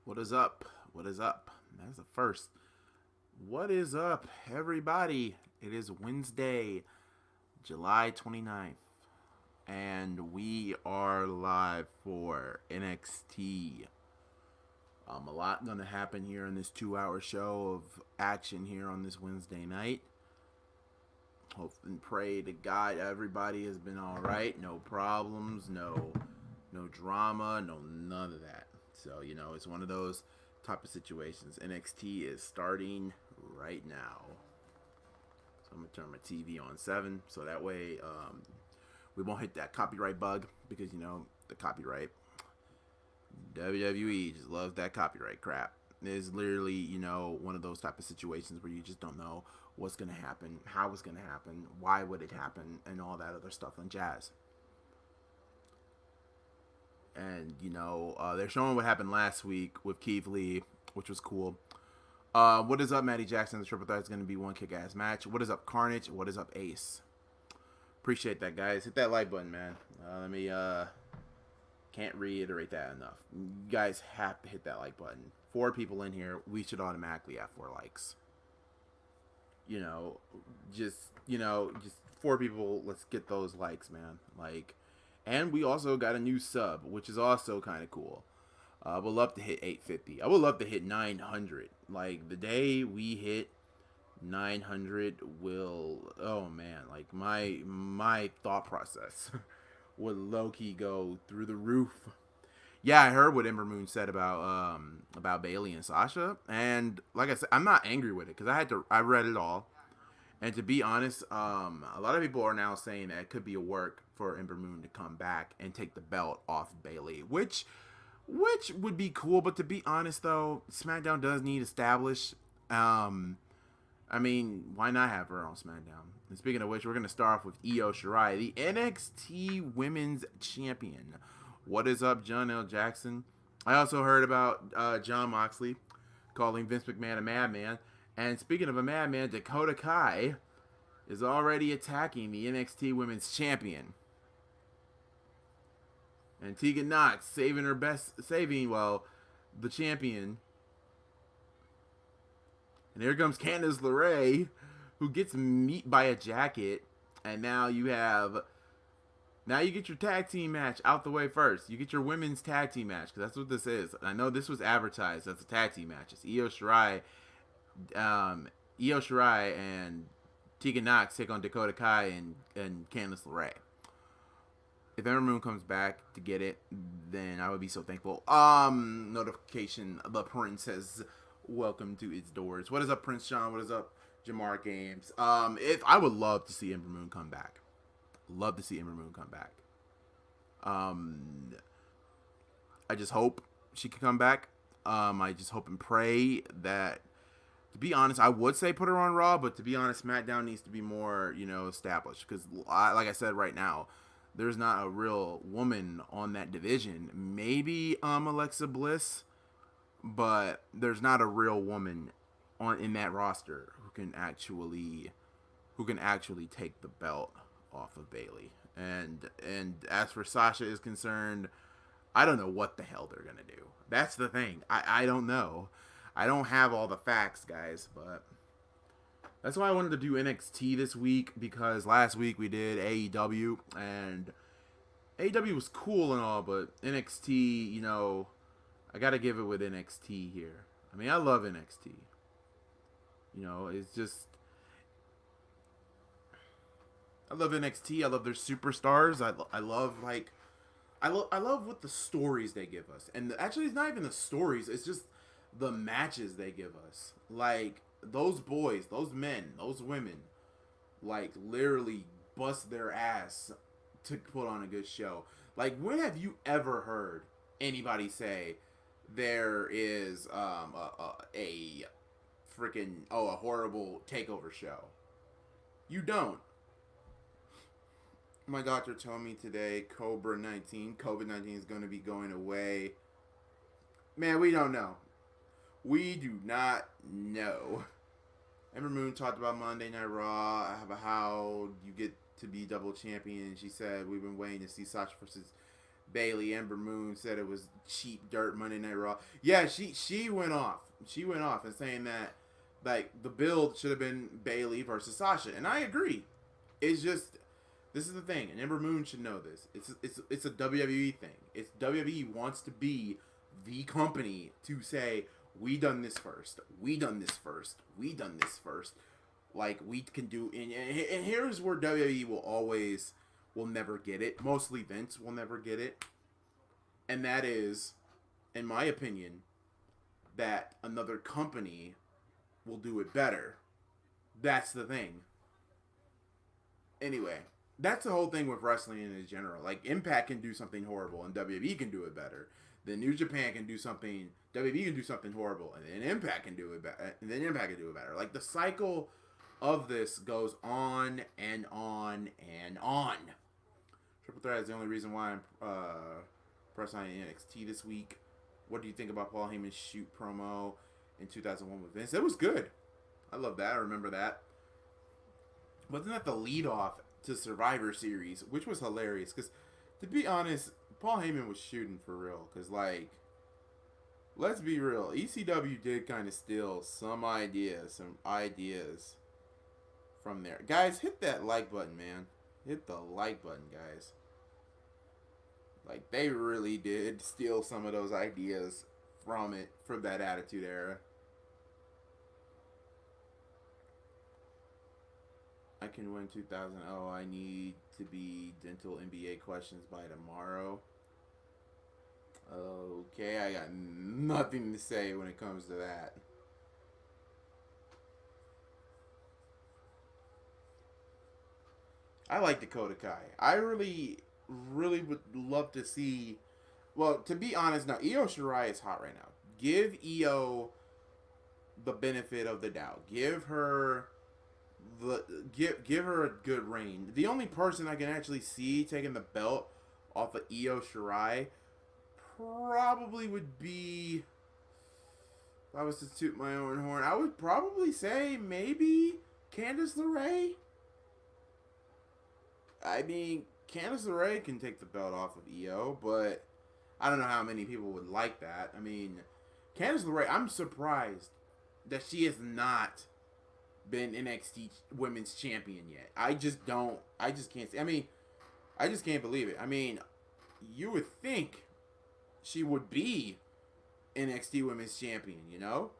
What is up? What is up? That's the first. What is up, everybody? It is Wednesday, July 29th, and we are live for NXT. A lot going to happen here in this 2 hour show of action here on this Wednesday night. Hope and pray to God everybody has been all right. No problems, no drama, none of that. So, it's one of those type of situations. NXT is starting right now. So I'm going to turn my TV on 7 so that way we won't hit that copyright bug because, the copyright. WWE just loves that copyright crap. It's literally, one of those type of situations where you just don't know what's going to happen, how it's going to happen, why would it happen, and all that other stuff and jazz. And, they're showing what happened last week with Keith Lee, which was cool. What is up, Maddie Jackson? The Triple Threat is going to be one kick-ass match. What is up, Carnage? What is up, Ace? Appreciate that, guys. Hit that like button, man. Can't reiterate that enough. You guys have to hit that like button. 4 people in here, we should automatically have 4 likes. Just 4 people, let's get those likes, man. And we also got a new sub, which is also kind of cool. I would love to hit 850. I would love to hit 900. The day we hit 900 will, oh man, my thought process would low-key go through the roof. Yeah, I heard what Ember Moon said about Bayley and Sasha, and like I said, I'm not angry with it because I read it all. And to be honest, a lot of people are now saying that it could be a work for Ember Moon to come back and take the belt off Bayley, which would be cool. But to be honest, though, SmackDown does need established. Why not have her on SmackDown? And speaking of which, we're going to start off with Io Shirai, the NXT Women's Champion. What is up, John L. Jackson? I also heard about Jon Moxley calling Vince McMahon a madman. And speaking of a madman, Dakota Kai is already attacking the NXT Women's Champion. And Tegan Knox saving the champion. And here comes Candice LeRae, who gets meat by a jacket. And now you get your tag team match out the way first. You get your women's tag team match, because that's what this is. I know this was advertised as a tag team match. It's Io Shirai and Tegan Knox take on Dakota Kai and Candice LeRae. If Ember Moon comes back to get it, then I would be so thankful. Notification: the Prince has welcome to its doors. What is up, Prince Sean? What is up, Jamar Games? If I would love to see Ember Moon come back. Love to see Ember Moon come back. I just hope she can come back. I just hope and pray that. To be honest, I would say put her on Raw, but to be honest, SmackDown needs to be more, established. Because, like I said right now, there's not a real woman on that division. Maybe Alexa Bliss, but there's not a real woman in that roster who can actually take the belt off of Bayley. And as for Sasha is concerned, I don't know what the hell they're gonna do. That's the thing. I don't know. I don't have all the facts, guys, but that's why I wanted to do NXT this week, because last week we did AEW, and AEW was cool and all, but NXT, I gotta give it with NXT here. I love NXT. It's just, I love NXT. I love their superstars. I love what the stories they give us, and actually, it's not even the stories. It's just the matches they give us. Those boys, those men, those women, literally bust their ass to put on a good show. When have you ever heard anybody say there is a horrible takeover show? You don't. My doctor told me today COVID-19 is going to be going away. Man, we don't know. We do not know. Ember Moon talked about Monday Night Raw, how you get to be double champion. She said, we've been waiting to see Sasha versus Bailey. Ember Moon said it was cheap dirt Monday Night Raw. Yeah, she went off. She went off and saying that like the build should have been Bailey versus Sasha, and I agree. It's just this is the thing, and Ember Moon should know this. It's a WWE thing. It's WWE wants to be the company to say we done this first. We done this first. We done this first. Like we can do, and here's where WWE will never get it. Mostly Vince will never get it, and that is, in my opinion, that another company will do it better. That's the thing. Anyway, that's the whole thing with wrestling in general. Like Impact can do something horrible, and WWE can do it better. Then New Japan can do something. WWE can do something horrible, and then Impact can do it better. And then Impact can do it better. Like the cycle of this goes on and on and on. Triple Threat is the only reason why I'm pressing on NXT this week. What do you think about Paul Heyman's shoot promo in 2001 with Vince? It was good. I love that. I remember that. Wasn't that the lead off to Survivor Series, which was hilarious? Because to be honest, Paul Heyman was shooting for real. Because like, let's be real, ECW did kind of steal some ideas from there. Guys, hit that like button, man. Hit the like button, guys. Like, they really did steal some of those ideas from that Attitude Era. I can win 2,000. Oh, I need to be dental NBA questions by tomorrow. Okay, I got nothing to say when it comes to that. I like Dakota Kai. I really would love to see. Well, to be honest, now Io Shirai is hot right now. Give Io the benefit of the doubt. Give her a good reign. The only person I can actually see taking the belt off of Io Shirai probably would be. If I was to toot my own horn, I would probably say maybe Candice LeRae. I mean, Candice LeRae can take the belt off of Io, but I don't know how many people would like that. I mean, Candice LeRae, I'm surprised that she has not been NXT Women's Champion yet. I just can't see. I mean, I just can't believe it. I mean, you would think she would be NXT Women's Champion, you know?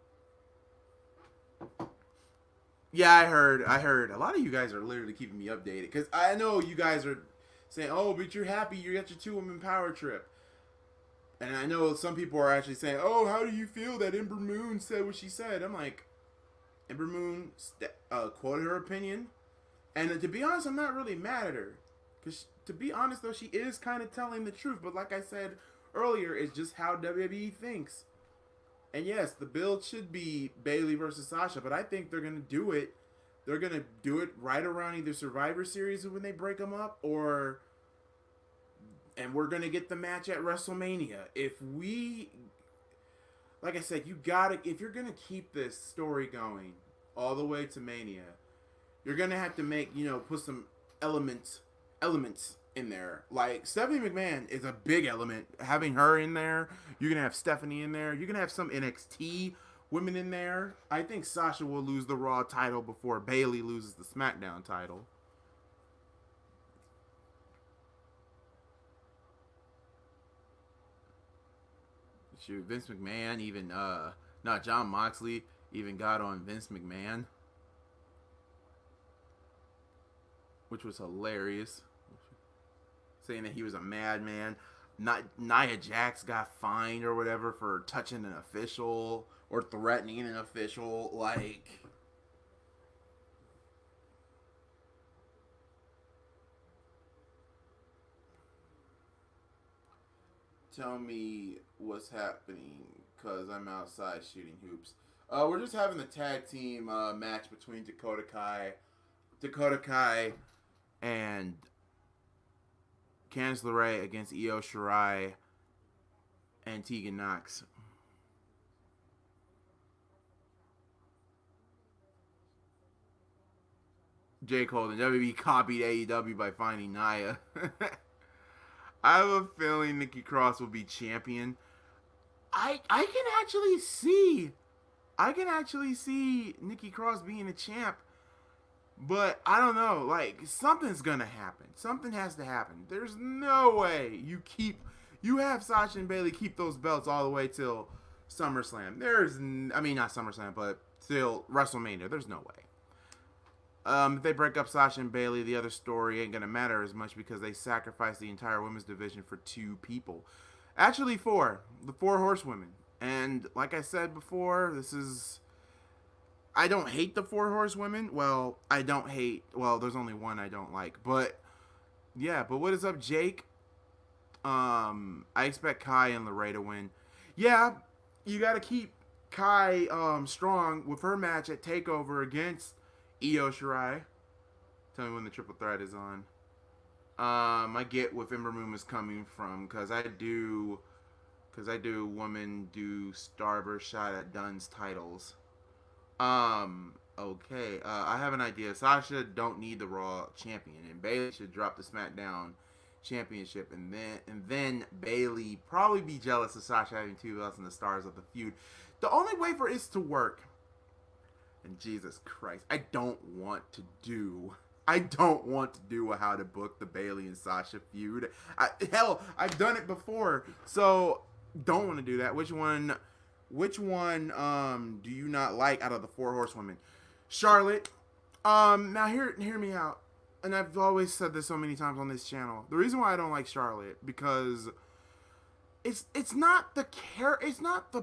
Yeah, I heard. A lot of you guys are literally keeping me updated. Because I know you guys are saying, oh, but you're happy you got your 2-woman power trip. And I know some people are actually saying, oh, how do you feel that Ember Moon said what she said? I'm like, Ember Moon quoted her opinion. And to be honest, I'm not really mad at her. Because to be honest, though, she is kind of telling the truth. But like I said earlier, it's just how WWE thinks. And yes, the build should be Bailey versus Sasha, but I think they're going to do it. They're going to do it right around either Survivor Series when they break them up, and we're going to get the match at WrestleMania. Like I said, if you're going to keep this story going all the way to Mania, you're going to have to put some elements in there. Like Stephanie McMahon is a big element. Having her in there, you're gonna have Stephanie in there. You're gonna have some NXT women in there. I think Sasha will lose the Raw title before Bailey loses the SmackDown title. Shoot, Vince McMahon even John Moxley even got on Vince McMahon, which was hilarious. Saying that he was a madman. Nia Jax got fined or whatever for touching an official or threatening an official. Like, tell me what's happening, because I'm outside shooting hoops. We're just having the tag team match between Dakota Kai and Candice LeRae against Io Shirai and Tegan Knox. J. Cole and WWE copied AEW by finding Nia. I have a feeling Nikki Cross will be champion. I can actually see Nikki Cross being a champ, but I don't know. Like, something's gonna happen. Something has to happen. There's no way you have Sasha and Bayley keep those belts all the way till SummerSlam. I mean, not SummerSlam, but till WrestleMania. There's no way. If they break up Sasha and Bayley, the other story ain't gonna matter as much because they sacrificed the entire women's division for 2 people. Actually, 4. The 4 horsewomen. And like I said before, I don't hate the 4 horsewomen. Well, there's only one I don't like. But yeah, but what is up, Jake? I expect Kai and LeRae to win. Yeah, you gotta keep Kai strong with her match at TakeOver against Io Shirai. Tell me when the triple threat is on. I get what Ember Moon is coming from, because I do women do Starburst shot at Dunn's titles. Okay. I have an idea. Sasha don't need the Raw champion, and Bayley should drop the SmackDown championship, and then Bayley probably be jealous of Sasha having 2 belts and the stars of the feud. The only way for it to work, and Jesus Christ, I don't want to do a how to book the Bayley and Sasha feud. I've done it before, so don't want to do that. Which one do you not like out of the 4 horsewomen? Charlotte. Now hear me out. And I've always said this so many times on this channel. The reason why I don't like Charlotte, because it's not the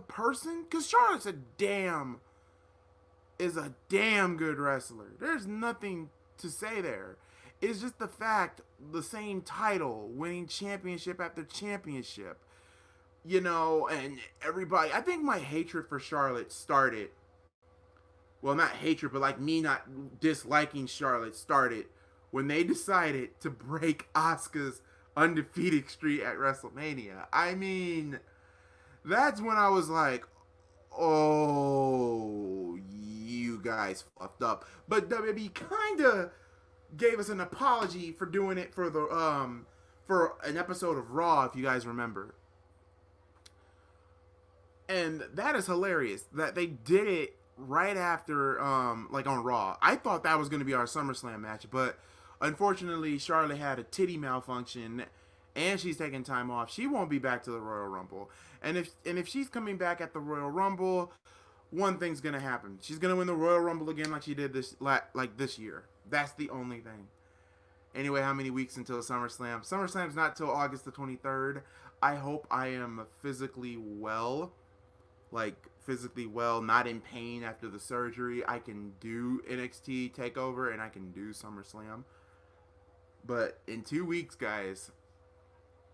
person, because Charlotte's a damn good wrestler. There's nothing to say there. It's just the fact, the same title, winning championship after championship, and everybody. I think my hatred for Charlotte started, well, not hatred, but like me not disliking Charlotte started when they decided to break Asuka's undefeated streak at WrestleMania. I mean, that's when I was like, oh, you guys fucked up. But WWE kind of gave us an apology for doing it for an episode of Raw, if you guys remember. And that is hilarious that they did it right after, like on Raw. I thought that was going to be our SummerSlam match, but unfortunately, Charlotte had a titty malfunction, and she's taking time off. She won't be back to the Royal Rumble. And if she's coming back at the Royal Rumble, one thing's gonna happen. She's gonna win the Royal Rumble again, like she did this year. That's the only thing. Anyway, how many weeks until SummerSlam? SummerSlam's not till August the 23rd. I hope I am physically well, not in pain after the surgery. I can do NXT TakeOver and I can do SummerSlam. But in 2 weeks, guys,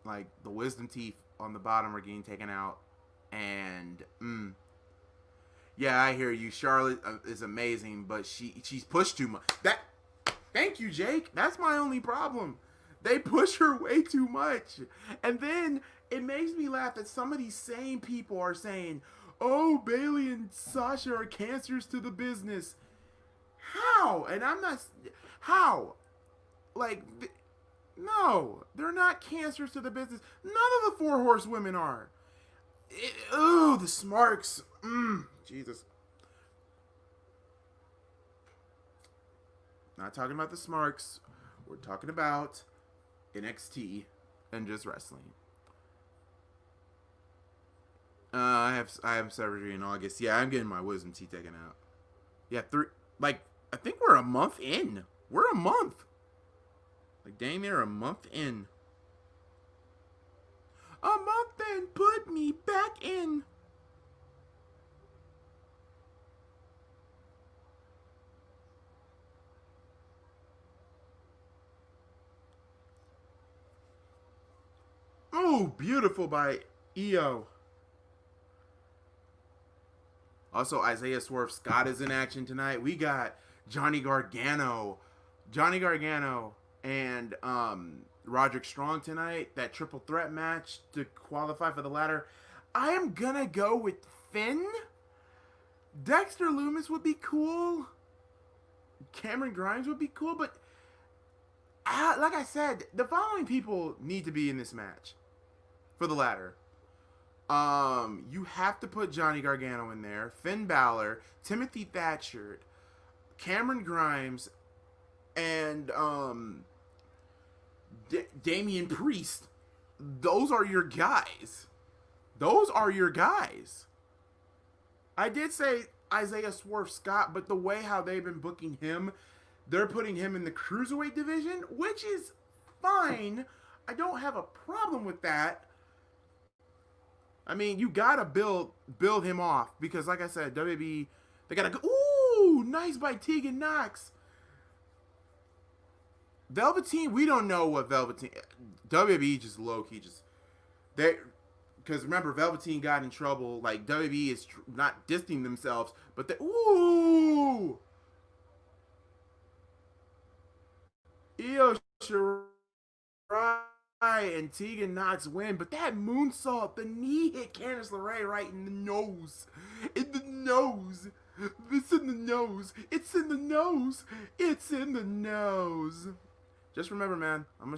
like, the wisdom teeth on the bottom are getting taken out. And, yeah, I hear you. Charlotte is amazing, but she's pushed too much. Thank you, Jake. That's my only problem. They push her way too much. And then it makes me laugh that some of these same people are saying, oh, Bayley and Sasha are cancers to the business. How? And I'm not... How? Like, no, they're not cancers to the business. None of the 4 horsewomen are. The Smarks. Jesus. Not talking about the Smarks. We're talking about NXT and just wrestling. I have surgery in August. Yeah, I'm getting my wisdom teeth taken out. Yeah, I think we're a month in. We're a month. Like, dang near a month in. A month in, put me back in. Oh, beautiful by EO. Also, Isaiah Swerve Scott is in action tonight. We got Johnny Gargano and Roderick Strong tonight. That triple threat match to qualify for the ladder. I am gonna go with Finn. Dexter Lumis would be cool. Cameron Grimes would be cool, but like I said, the following people need to be in this match for the ladder. You have to put Johnny Gargano in there, Finn Balor, Timothy Thatcher, Cameron Grimes, and Damian Priest. Those are your guys. Those are your guys. I did say Isaiah Swerve Scott, but the way how they've been booking him, they're putting him in the Cruiserweight division, which is fine. I don't have a problem with that. I mean, you gotta build him off because, like I said, WB, they gotta go. Ooh, nice by Tegan Knox. Velveteen, we don't know what Velveteen. WB just low key just they, because remember Velveteen got in trouble. Like WB is not distancing themselves, but they ooh. Io Shirai and Tegan Knox win, but that moonsault, the knee hit Candice LeRae right in the nose. In the nose. It's in the nose. It's in the nose. It's in the nose. Just remember, man, I'm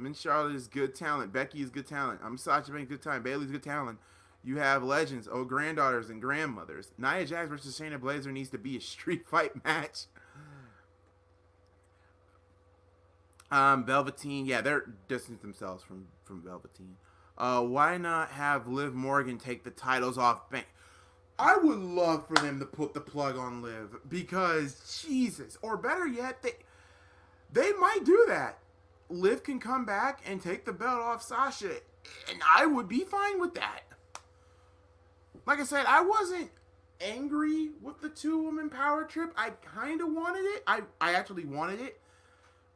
in Charlotte is good talent. Becky is good talent. I'm Sasha Banks, good talent. Bayley's good talent. You have legends, granddaughters and grandmothers. Nia Jax versus Shayna Baszler needs to be a street fight match. Velveteen, yeah, they're distancing themselves from Velveteen. Why not have Liv Morgan take the titles off Bank? I would love for them to put the plug on Liv because Jesus, or better yet, they might do that. Liv can come back and take the belt off Sasha, and I would be fine with that. Like I said, I wasn't angry with the 2-woman power trip. I kind of wanted it. I actually wanted it.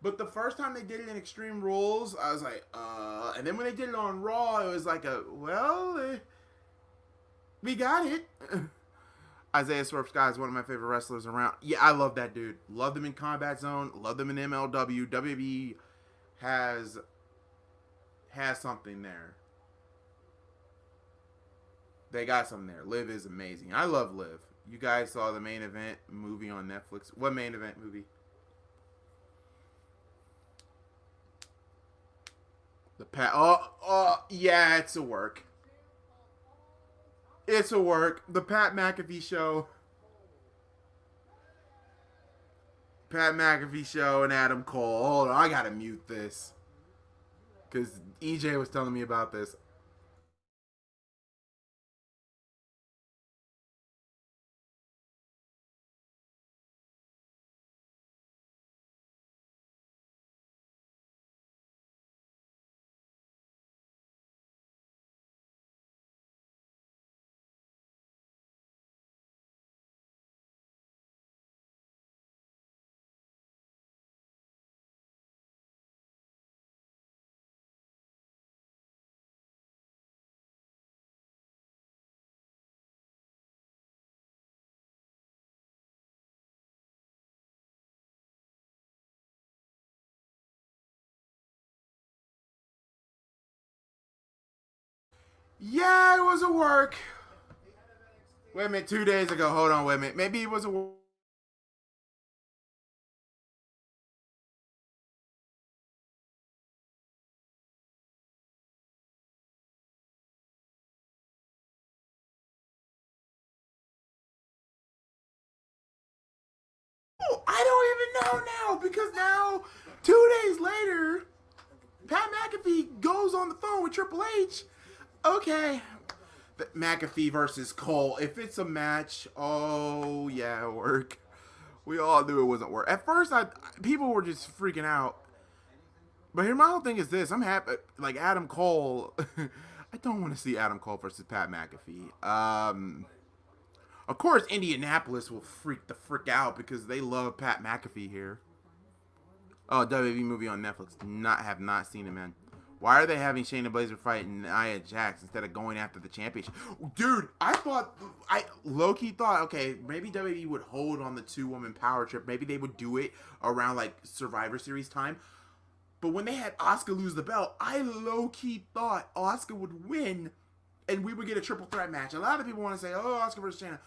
But the first time they did it in Extreme Rules, I was like, and then when they did it on Raw, it was like we got it. Isaiah Swerve Scott is one of my favorite wrestlers around. Yeah, I love that dude. Love them in Combat Zone. Love them in MLW. WB has something there. They got something there. Liv is amazing. I love Liv. You guys saw the main event movie on Netflix. What main event movie? Yeah, it's a work. It's a work. The Pat McAfee show. Pat McAfee show and Adam Cole. Hold on, I gotta mute this. Because EJ was telling me about this. Yeah, it was a work. Wait a minute, 2 days ago. Hold on, wait a minute. Maybe it was a work. I don't even know now because now, 2 days later, Pat McAfee goes on the phone with Triple H. Okay, McAfee versus Cole. If it's a match, oh yeah, work. We all knew it wasn't work. At first, people were just freaking out. But here, my whole thing is this: I'm happy. Like Adam Cole, I don't want to see Adam Cole versus Pat McAfee. Of course, Indianapolis will freak the frick out because they love Pat McAfee here. Oh, WWE movie on Netflix. Have not seen it, man. Why are they having Shayna Baszler fight Nia Jax instead of going after the championship? Dude, I low-key thought, okay, maybe WWE would hold on the 2-woman power trip. Maybe they would do it around, like, Survivor Series time. But when they had Asuka lose the belt, I low-key thought Asuka would win and we would get a triple threat match. A lot of people want to say, oh, Asuka versus Shayna.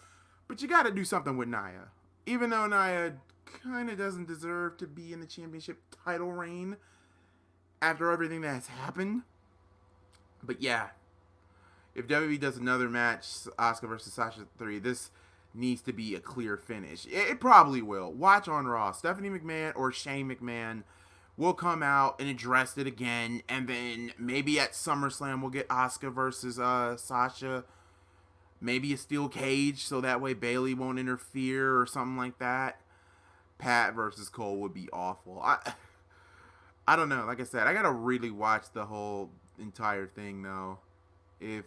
But you got to do something with Nia. Even though Nia kind of doesn't deserve to be in the championship title reign after everything that has happened. But yeah, if WWE does another match, Asuka versus Sasha 3, this needs to be a clear finish. It probably will. Watch on Raw. Stephanie McMahon or Shane McMahon will come out and address it again, and then maybe at SummerSlam we'll get Asuka versus Sasha. Maybe a steel cage so that way Bayley won't interfere or something like that. Pat versus Cole would be awful. I don't know. Like I said, I gotta really watch the whole entire thing though. If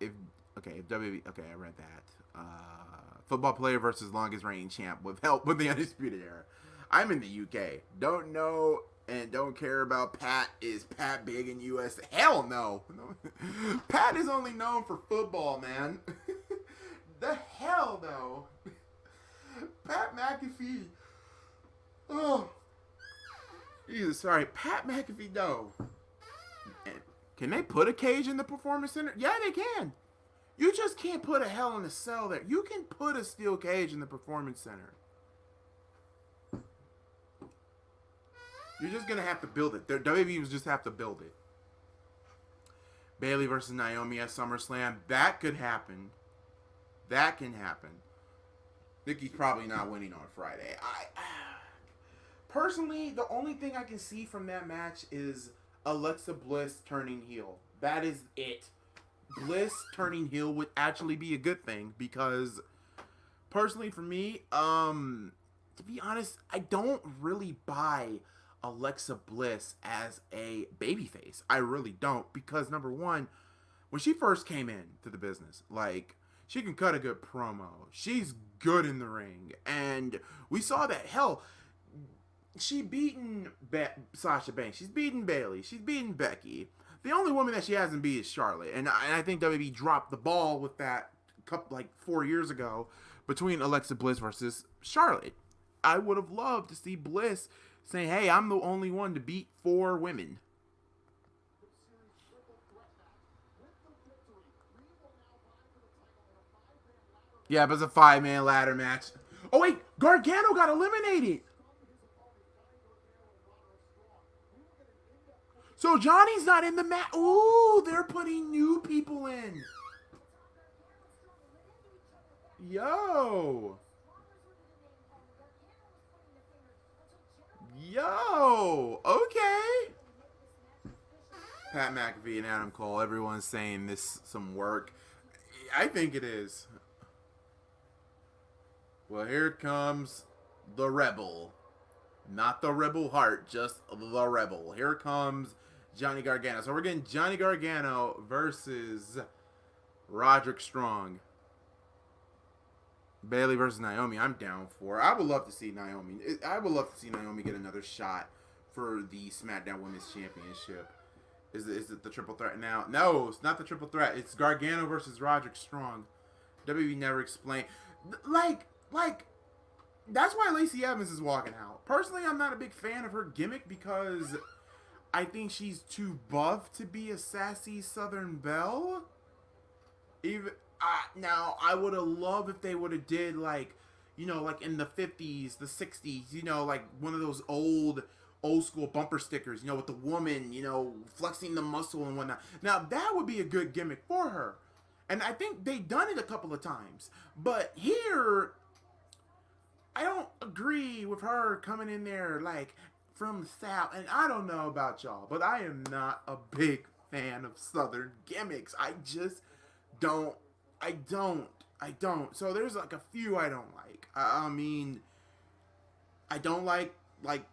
WWE, okay, I read that. Football player versus longest reigning champ with help with the Undisputed Era. I'm in the UK. Don't know and don't care about Pat. Is Pat big in US? Hell no. Pat is only known for football, man. The hell no. Pat McAfee. Oh. Jesus, sorry. Pat McAfee, no. Can they put a cage in the Performance Center? Yeah, they can. You just can't put a Hell in a Cell there. You can put a steel cage in the Performance Center. You're just going to have to build it. WWE will just have to build it. Bayley versus Naomi at SummerSlam. That could happen. That can happen. Nikki's probably not winning on Friday. Personally, the only thing I can see from that match is Alexa Bliss turning heel. That is it. Bliss turning heel would actually be a good thing because, personally for me, to be honest, I don't really buy Alexa Bliss as a babyface. I really don't, because number one, when she first came into the business, like, she can cut a good promo. She's good in the ring, and we saw that. Hell, she beaten Sasha Banks. She's beaten Bayley. She's beaten Becky. The only woman that she hasn't beat is Charlotte, and I think WWE dropped the ball with that like 4 years ago between Alexa Bliss versus Charlotte. I would have loved to see Bliss saying, hey, I'm the only one to beat 4 women. Yeah, but it's a 5-man ladder match. Oh, wait, Gargano got eliminated. So Johnny's not in the match. Ooh, they're putting new people in. Yo. Okay. Pat McAfee and Adam Cole, everyone's saying this some work. I think it is. Well, here comes the Rebel. Not the Rebel Heart, just the Rebel. Here comes Johnny Gargano. So we're getting Johnny Gargano versus Roderick Strong. Bayley versus Naomi, I'm down for. I would love to see Naomi. I would love to see Naomi get another shot for the SmackDown Women's Championship. Is it the triple threat now? No, it's not the triple threat. It's Gargano versus Roderick Strong. WWE never explained. Like, that's why Lacey Evans is walking out. Personally, I'm not a big fan of her gimmick because I think she's too buff to be a sassy Southern Belle. Now, I would have loved if they would have did, like, you know, like in the 50s, the 60s, you know, like one of those old school bumper stickers, you know, with the woman, you know, flexing the muscle and whatnot. Now, that would be a good gimmick for her. And I think they've done it a couple of times. But here, I don't agree with her coming in there, like, from the South. And I don't know about y'all, but I am not a big fan of Southern gimmicks. I just don't. I don't. So there's like a few I don't like. I mean, I don't like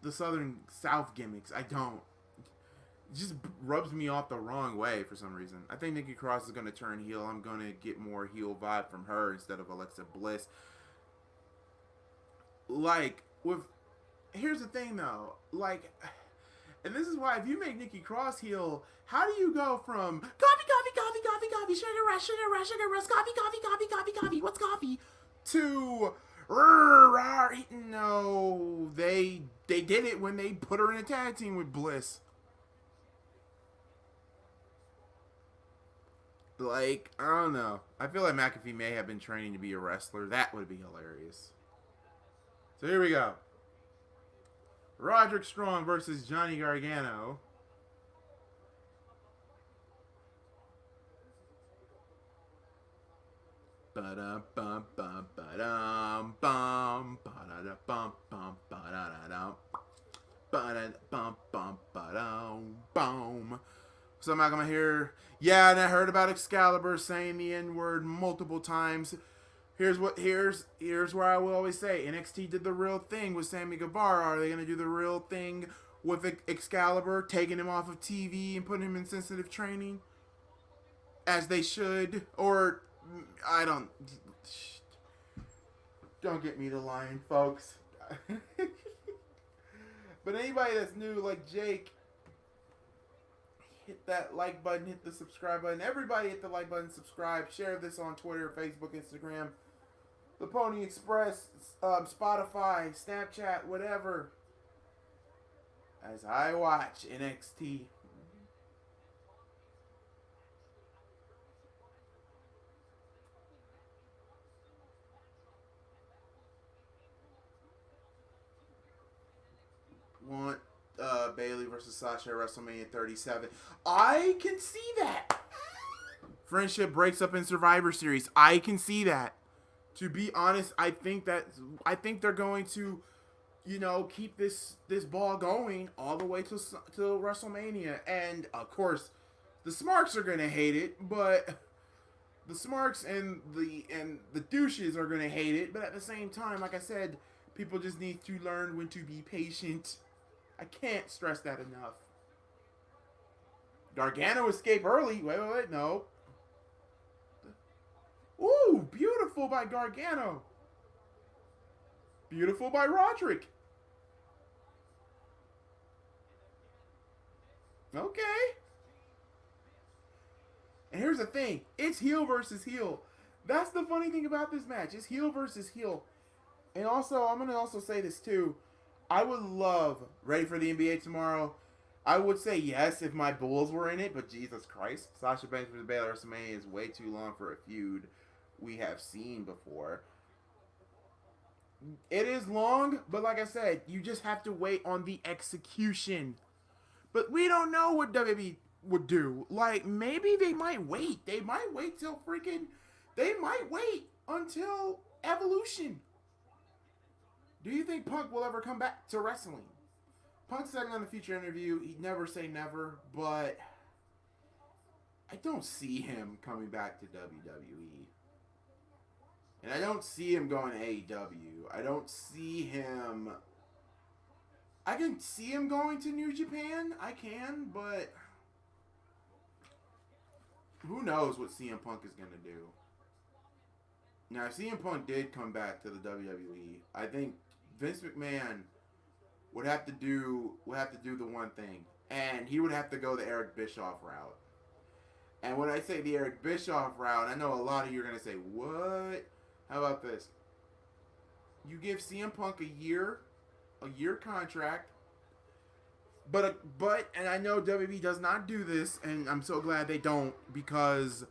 the Southern South gimmicks. I don't. It just rubs me off the wrong way for some reason. I think Nikki Cross is going to turn heel. I'm going to get more heel vibe from her instead of Alexa Bliss. Like, here's the thing though. Like, and this is why if you make Nikki Cross heel, how do you go from coffee, sugar rush, coffee, what's coffee, to no, they did it when they put her in a tag team with Bliss. Like, I don't know. I feel like McAfee may have been training to be a wrestler. That would be hilarious. So here we go. Roderick Strong versus Johnny Gargano. Ba-da bum bum ba-dum bum ba-da bum bum ba-da-da-dum ba-da bum bum ba-dum bum. So I'm not gonna hear. Yeah, and I heard about Excalibur saying the N-word multiple times. Here's where I will always say NXT did the real thing with Sammy Guevara. Are they gonna do the real thing with Excalibur, taking him off of TV and putting him in sensitive training, as they should? Or I don't get me to lying, folks. But anybody that's new, like Jake, hit that like button, hit the subscribe button. Everybody hit the like button, subscribe, share this on Twitter, Facebook, Instagram, the Pony Express, Spotify, Snapchat, whatever. As I watch NXT. Want Bailey versus Sasha at WrestleMania 37. I can see that. Friendship breaks up in Survivor Series. I can see that. To be honest, I think they're going to, keep this ball going all the way to WrestleMania. And of course, the Smarks are gonna hate it, but the Smarks and the douches are gonna hate it. But at the same time, like I said, people just need to learn when to be patient. I can't stress that enough. Gargano escape early. Wait, no. Ooh, beautiful by Gargano. Beautiful by Roderick. Okay. And here's the thing. It's heel versus heel. That's the funny thing about this match. It's heel versus heel. And also, I'm going to also say this too. I would love, ready for the NBA tomorrow, I would say yes if my Bulls were in it, but Jesus Christ. Sasha Banks versus Bayley at WrestleMania is way too long for a feud we have seen before. It is long, but like I said, you just have to wait on the execution. But we don't know what WWE would do. Like, maybe they might wait. They might wait until Evolution. Do you think Punk will ever come back to wrestling? Punk said in a future interview, he'd never say never, but I don't see him coming back to WWE. And I don't see him going to AEW. I don't see him... I can see him going to New Japan. I can, but... who knows what CM Punk is going to do. Now, if CM Punk did come back to the WWE, I think Vince McMahon would have to do the one thing, and he would have to go the Eric Bischoff route. And when I say the Eric Bischoff route, I know a lot of you are going to say, what? How about this? You give CM Punk a year contract, but and I know WWE does not do this, and I'm so glad they don't, because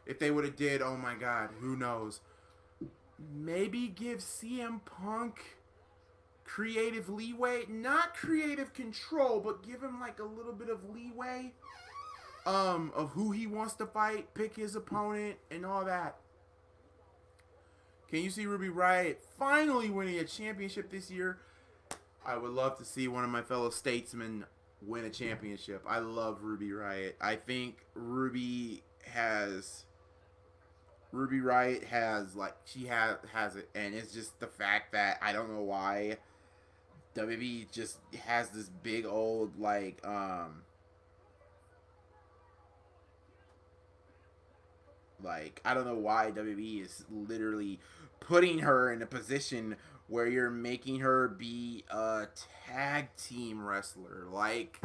if they would have did, oh my God, who knows? Maybe give CM Punk creative leeway, not creative control, but give him like a little bit of leeway of who he wants to fight, pick his opponent, and all that. Can you see Ruby Riott finally winning a championship this year? I would love to see one of my fellow statesmen win a championship. I love Ruby Riott. I think Ruby Riott has like, she has it, and it's just the fact that I don't know why WWE just has this big old like I don't know why WWE is literally putting her in a position where you're making her be a tag team wrestler. Like,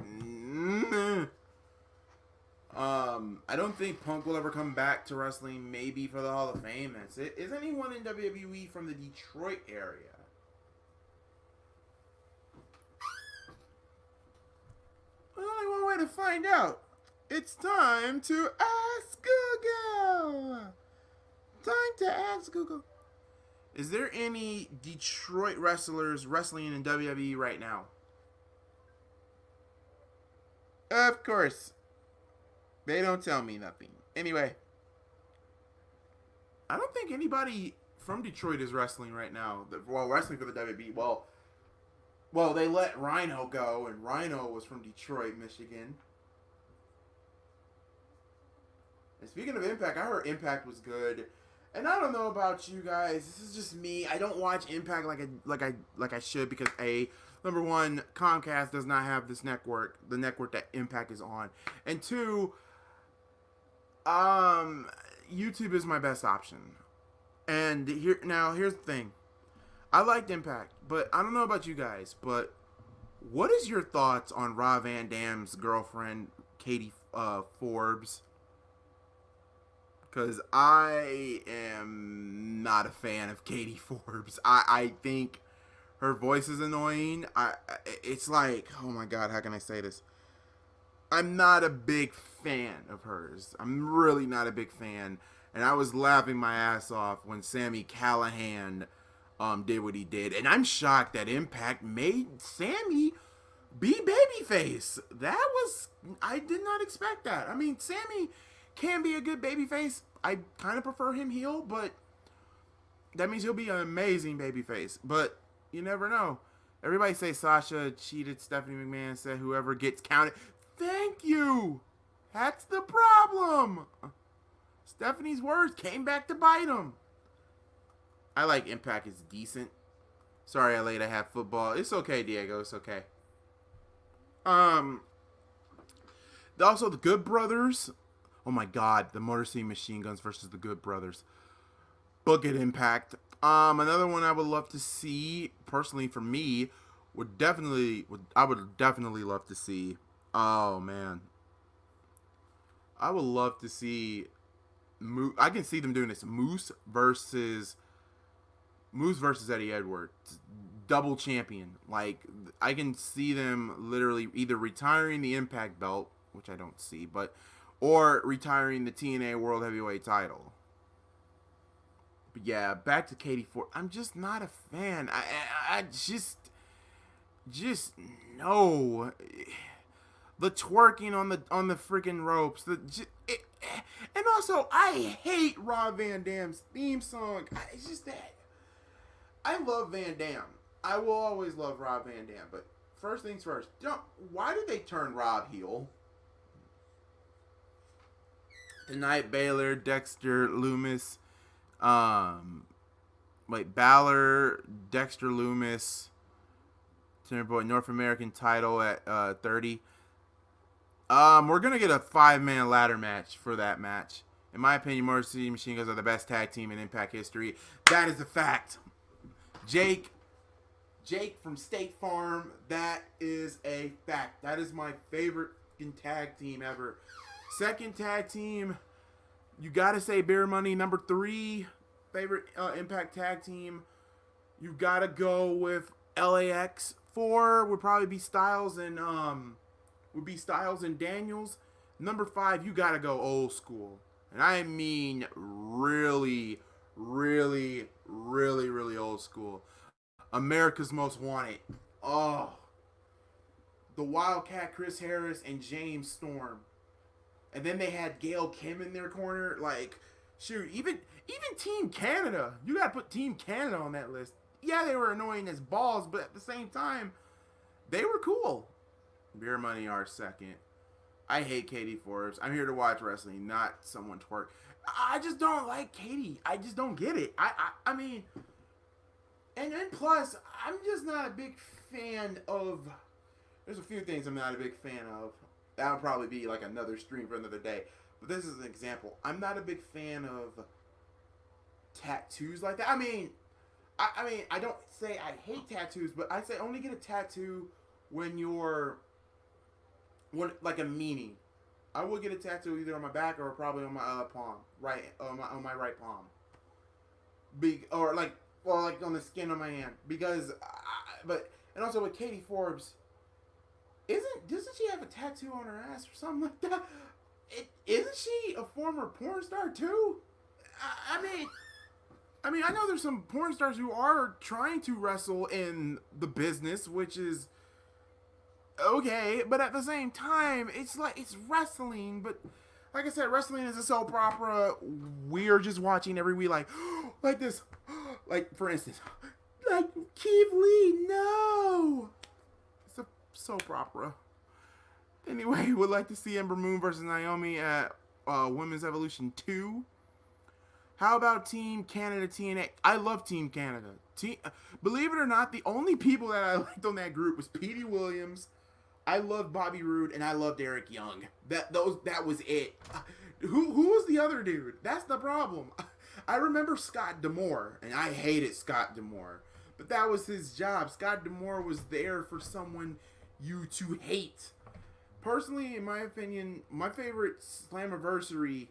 I don't think Punk will ever come back to wrestling, maybe for the Hall of Fame. That's it. Is anyone in WWE from the Detroit area? There's only one way to find out. It's time to ask Google. Time to ask Google. Is there any Detroit wrestlers wrestling in WWE right now? Of course. They don't tell me nothing. Anyway, I don't think anybody from Detroit is wrestling right now. Well, wrestling for the WWE. Well, they let Rhino go, and Rhino was from Detroit, Michigan. And speaking of Impact, I heard Impact was good. And I don't know about you guys. This is just me. I don't watch Impact like I should because number one, Comcast does not have this network, the network that Impact is on, and two, YouTube is my best option. And here's the thing. I liked Impact, but I don't know about you guys, but what is your thoughts on Rob Van Dam's girlfriend, Katie Forbes? Because I am not a fan of Katie Forbes. I think her voice is annoying. It's like, oh my God, how can I say this? I'm not a big fan of hers. I'm really not a big fan. And I was laughing my ass off when Sami Callihan did what he did. And I'm shocked that Impact made Sami be babyface. I did not expect that. I mean, Sami can be a good babyface. I kind of prefer him heel, but that means he'll be an amazing babyface. But you never know. Everybody say Sasha cheated. Stephanie McMahon said whoever gets counted. Thank you. That's the problem. Stephanie's words came back to bite him. I like Impact. It's decent. Sorry, LA to have football. It's okay, Diego. It's okay. Also, the Good Brothers. Oh my God, the Motor City Machine Guns versus the Good Brothers. Book it, Impact. Another one I would love to see, personally for me, I would definitely love to see. Oh man, I would love to see. I can see them doing this. Moose versus Eddie Edwards, double champion. Like, I can see them literally either retiring the Impact belt, which I don't see, or retiring the TNA World Heavyweight title. But yeah, back to Katie Ford. I'm just not a fan. I just no. The twerking on the freaking ropes. And also, I hate Rob Van Dam's theme song. It's just that I love Van Dam. I will always love Rob Van Dam. But first things first. Why did they turn Rob heel? Tonight, Baylor, Dexter Loomis, Balor, Dexter Loomis, North American title at 30. We're gonna get a 5-man ladder match for that match. In my opinion, Motor City Machine Guns are the best tag team in Impact history. That is a fact. Jake from State Farm. That is a fact. That is my favorite tag team ever. Second tag team, you gotta say Beer Money. Number 3 favorite Impact tag team, you gotta go with LAX. 4 would probably be Styles and Daniels. Number 5, you gotta go old school, and I mean really, really, really, really old school. America's Most Wanted. Oh, the Wildcat, Chris Harris and James Storm. And then they had Gail Kim in their corner. Like, shoot, even Team Canada. You got to put Team Canada on that list. Yeah, they were annoying as balls, but at the same time, they were cool. Beer Money are second. I hate Katie Forbes. I'm here to watch wrestling, not someone twerk. I just don't like Katie. I just don't get it. I mean, and plus, I'm just not a big fan of. There's a few things I'm not a big fan of. That would probably be like another stream for another day. But this is an example. I'm not a big fan of tattoos like that. I mean, I don't say I hate tattoos, but I say only get a tattoo when like a meaning. I would get a tattoo either on my back or probably on my palm, on my right palm. Or like on the skin of my hand, because and also with Katie Forbes. Doesn't she have a tattoo on her ass or something like that? Isn't she a former porn star too? I mean, I know there's some porn stars who are trying to wrestle in the business, which is okay, but at the same time, it's like it's wrestling. But like I said, wrestling is a soap opera. We're just watching every week, like this, like for instance, like Keith Lee. No, it's a soap opera. Anyway, would like to see Ember Moon versus Naomi at Women's Evolution 2. How about Team Canada TNA? I love Team Canada. Believe it or not, the only people that I liked on that group was Petey Williams. I loved Bobby Roode and I loved Eric Young. That was it. Who was the other dude? That's the problem. I remember Scott D'Amore, and I hated Scott D'Amore, but that was his job. Scott D'Amore was there for someone you to hate. Personally, in my opinion, my favorite Slammiversary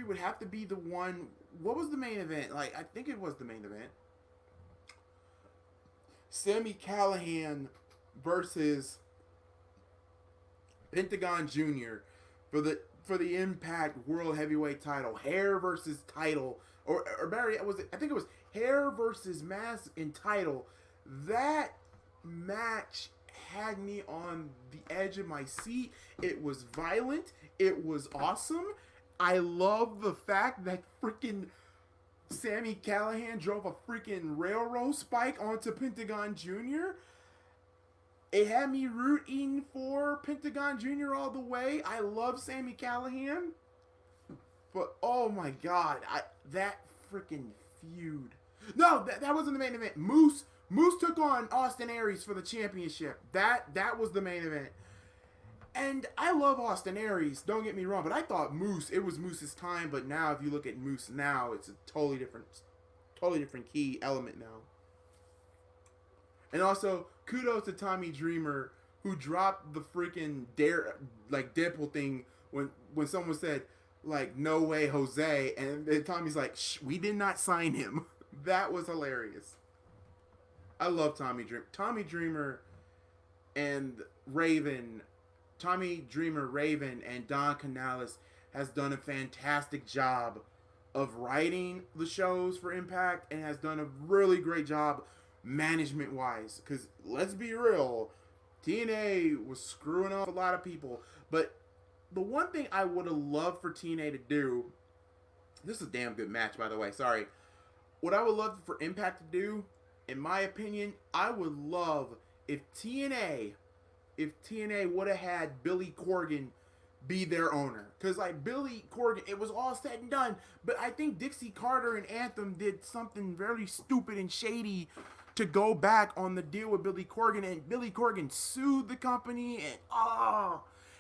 would have to be the one. What was the main event? Like, I think it was the main event. Sami Callihan versus Pentagon Jr. for the Impact World Heavyweight Title. Hair versus title, or Barry, I think it was Hair versus Mask and title. That match had me on the edge of my seat. It was violent. It was awesome. I love the fact that freaking Sami Callihan drove a freaking railroad spike onto Pentagon Jr. It had me rooting for Pentagon Jr. all the way. I love Sami Callihan. But, oh my God, that freaking feud. No, that wasn't the main event. Moose took on Austin Aries for the championship. That was the main event. And I love Austin Aries, don't get me wrong, but I thought it was Moose's time, but now if you look at Moose now, it's a totally different key element now. And also, kudos to Tommy Dreamer, who dropped the freaking Deadpool thing when someone said, like, no way, Jose, and then Tommy's like, shh, we did not sign him. That was hilarious. I love Tommy Dreamer. Tommy Dreamer, Raven, and Don Canales has done a fantastic job of writing the shows for Impact and has done a really great job management-wise. Because, let's be real, TNA was screwing up a lot of people. But the one thing I would have loved for TNA to do, this is a damn good match, by the way, sorry. What I would love for Impact to do, in my opinion, I would love if TNA would have had Billy Corgan be their owner. Because, like, Billy Corgan, it was all said and done, but I think Dixie Carter and Anthem did something very stupid and shady to go back on the deal with Billy Corgan, and Billy Corgan sued the company,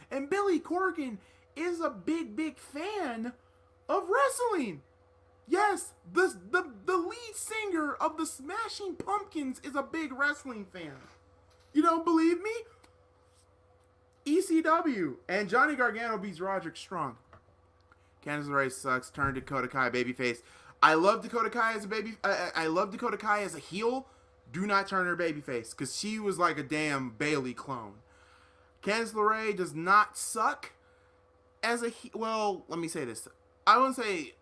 and Billy Corgan is a big fan of wrestling. Yes, the lead singer of the Smashing Pumpkins is a big wrestling fan. You don't believe me? ECW, and Johnny Gargano beats Roderick Strong. Candice LeRae sucks. Turn Dakota Kai babyface. I love Dakota Kai as a baby. I love Dakota Kai as a heel. Do not turn her babyface, because she was like a damn Bayley clone. Candice LeRae does not suck as a heel. Well, let me say this. I wouldn't say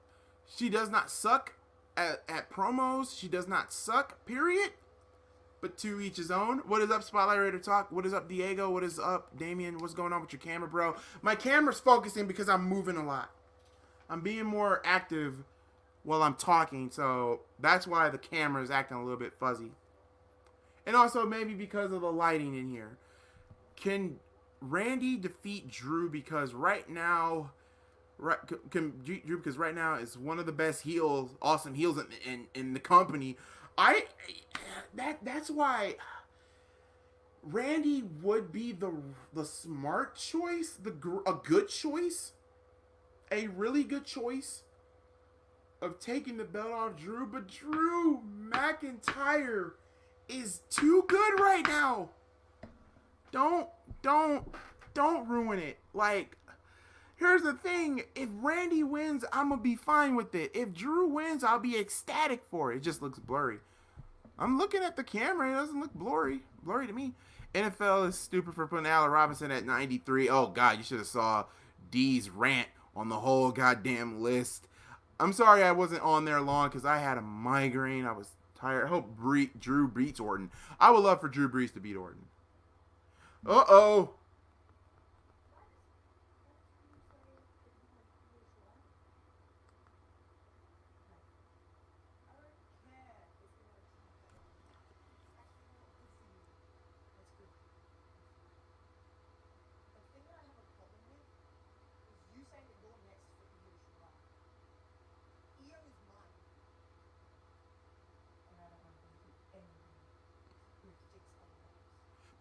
she does not suck at promos. She does not suck, period. But to each his own. What is up, Spotlight Raider Talk? What is up, Diego? What is up, Damien? What's going on with your camera, bro? My camera's focusing because I'm moving a lot. I'm being more active while I'm talking, so that's why the camera is acting a little bit fuzzy. And also maybe because of the lighting in here. Can Randy defeat Drew because right now is one of the best heels, awesome heels in the company. That's why Randy would be the smart choice, a good choice, a really good choice of taking the belt off Drew, but Drew McIntyre is too good right now. Don't ruin it. Like, here's the thing. If Randy wins, I'm going to be fine with it. If Drew wins, I'll be ecstatic for it. It just looks blurry. I'm looking at the camera. It doesn't look blurry to me. NFL is stupid for putting Allen Robinson at 93. Oh, God, you should have saw D's rant on the whole goddamn list. I'm sorry I wasn't on there long because I had a migraine. I was tired. I hope Drew beats Orton. I would love for Drew Brees to beat Orton. Uh-oh.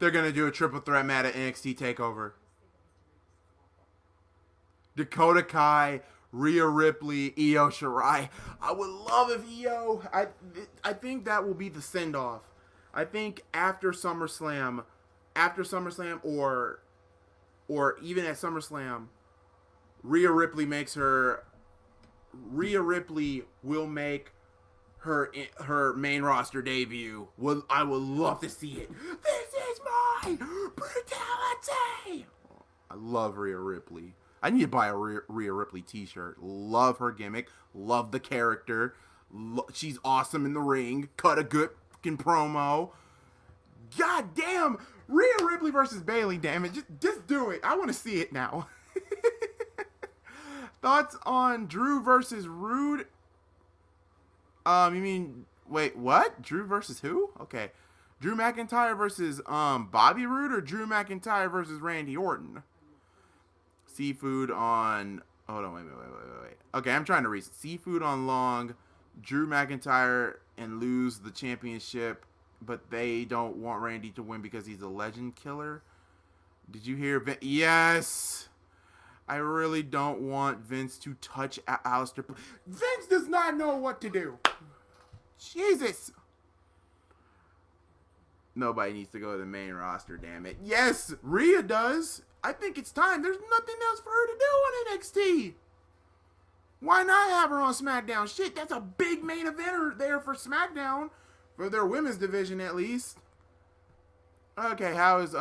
They're going to do a triple threat match at NXT TakeOver. Dakota Kai, Rhea Ripley, Io Shirai. I would love if Io... I think that will be the send-off. I think after SummerSlam, or even at SummerSlam, Rhea Ripley will make her main roster debut. I would love to see it. This is my brutality. I love Rhea Ripley. I need to buy a Rhea Ripley t-shirt. Love her gimmick. Love the character. She's awesome in the ring. Cut a good fucking promo. God damn. Rhea Ripley versus Bayley, damn it. Just do it. I want to see it now. Thoughts on Drew versus Rude? You mean, wait, what? Drew versus who? Okay. Drew McIntyre versus Bobby Roode, or Drew McIntyre versus Randy Orton? Seafood on... Hold on, wait. Okay, I'm trying to read. Seafood on Long, Drew McIntyre and lose the championship, but they don't want Randy to win because he's a legend killer. Did you hear? Yes! I really don't want Vince to touch Aleister. Vince does not know what to do. Jesus. Nobody needs to go to the main roster, damn it. Yes, Rhea does. I think it's time. There's nothing else for her to do on NXT. Why not have her on SmackDown? Shit, that's a big main event there for SmackDown. For their women's division, at least. Okay, how is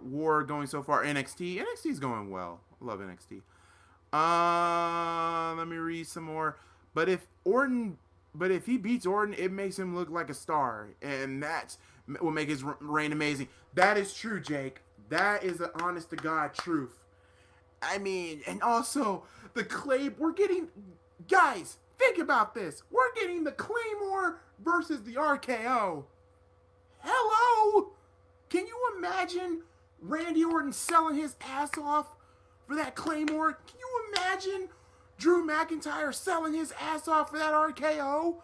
War going so far? NXT? NXT's going well. Love NXT. Let me read some more. But if he beats Orton, it makes him look like a star. And that's what make his reign amazing. That is true, Jake. That is the honest to God truth. I mean, and also we're getting, guys, think about this. We're getting the Claymore versus the RKO. Hello? Can you imagine Randy Orton selling his ass off for that Claymore? Can you imagine Drew McIntyre selling his ass off for that RKO?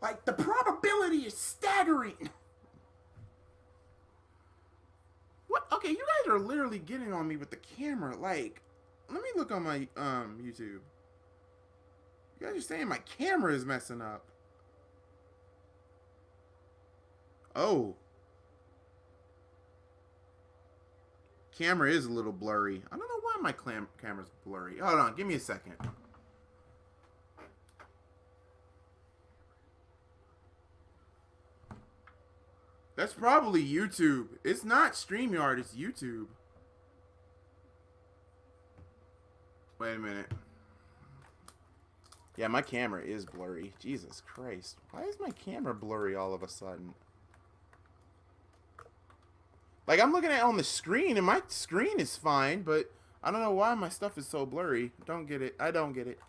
Like, the probability is staggering. What? Okay, you guys are literally getting on me with the camera. Like, let me look on my YouTube. You guys are saying my camera is messing up. Oh. Camera is a little blurry. I don't know why my camera's blurry. Hold on, give me a second. That's probably YouTube. It's not StreamYard, it's YouTube. Wait a minute. Yeah, my camera is blurry. Jesus Christ. Why is my camera blurry all of a sudden? Like, I'm looking at it on the screen, and my screen is fine, but I don't know why my stuff is so blurry. Don't get it. I don't get it.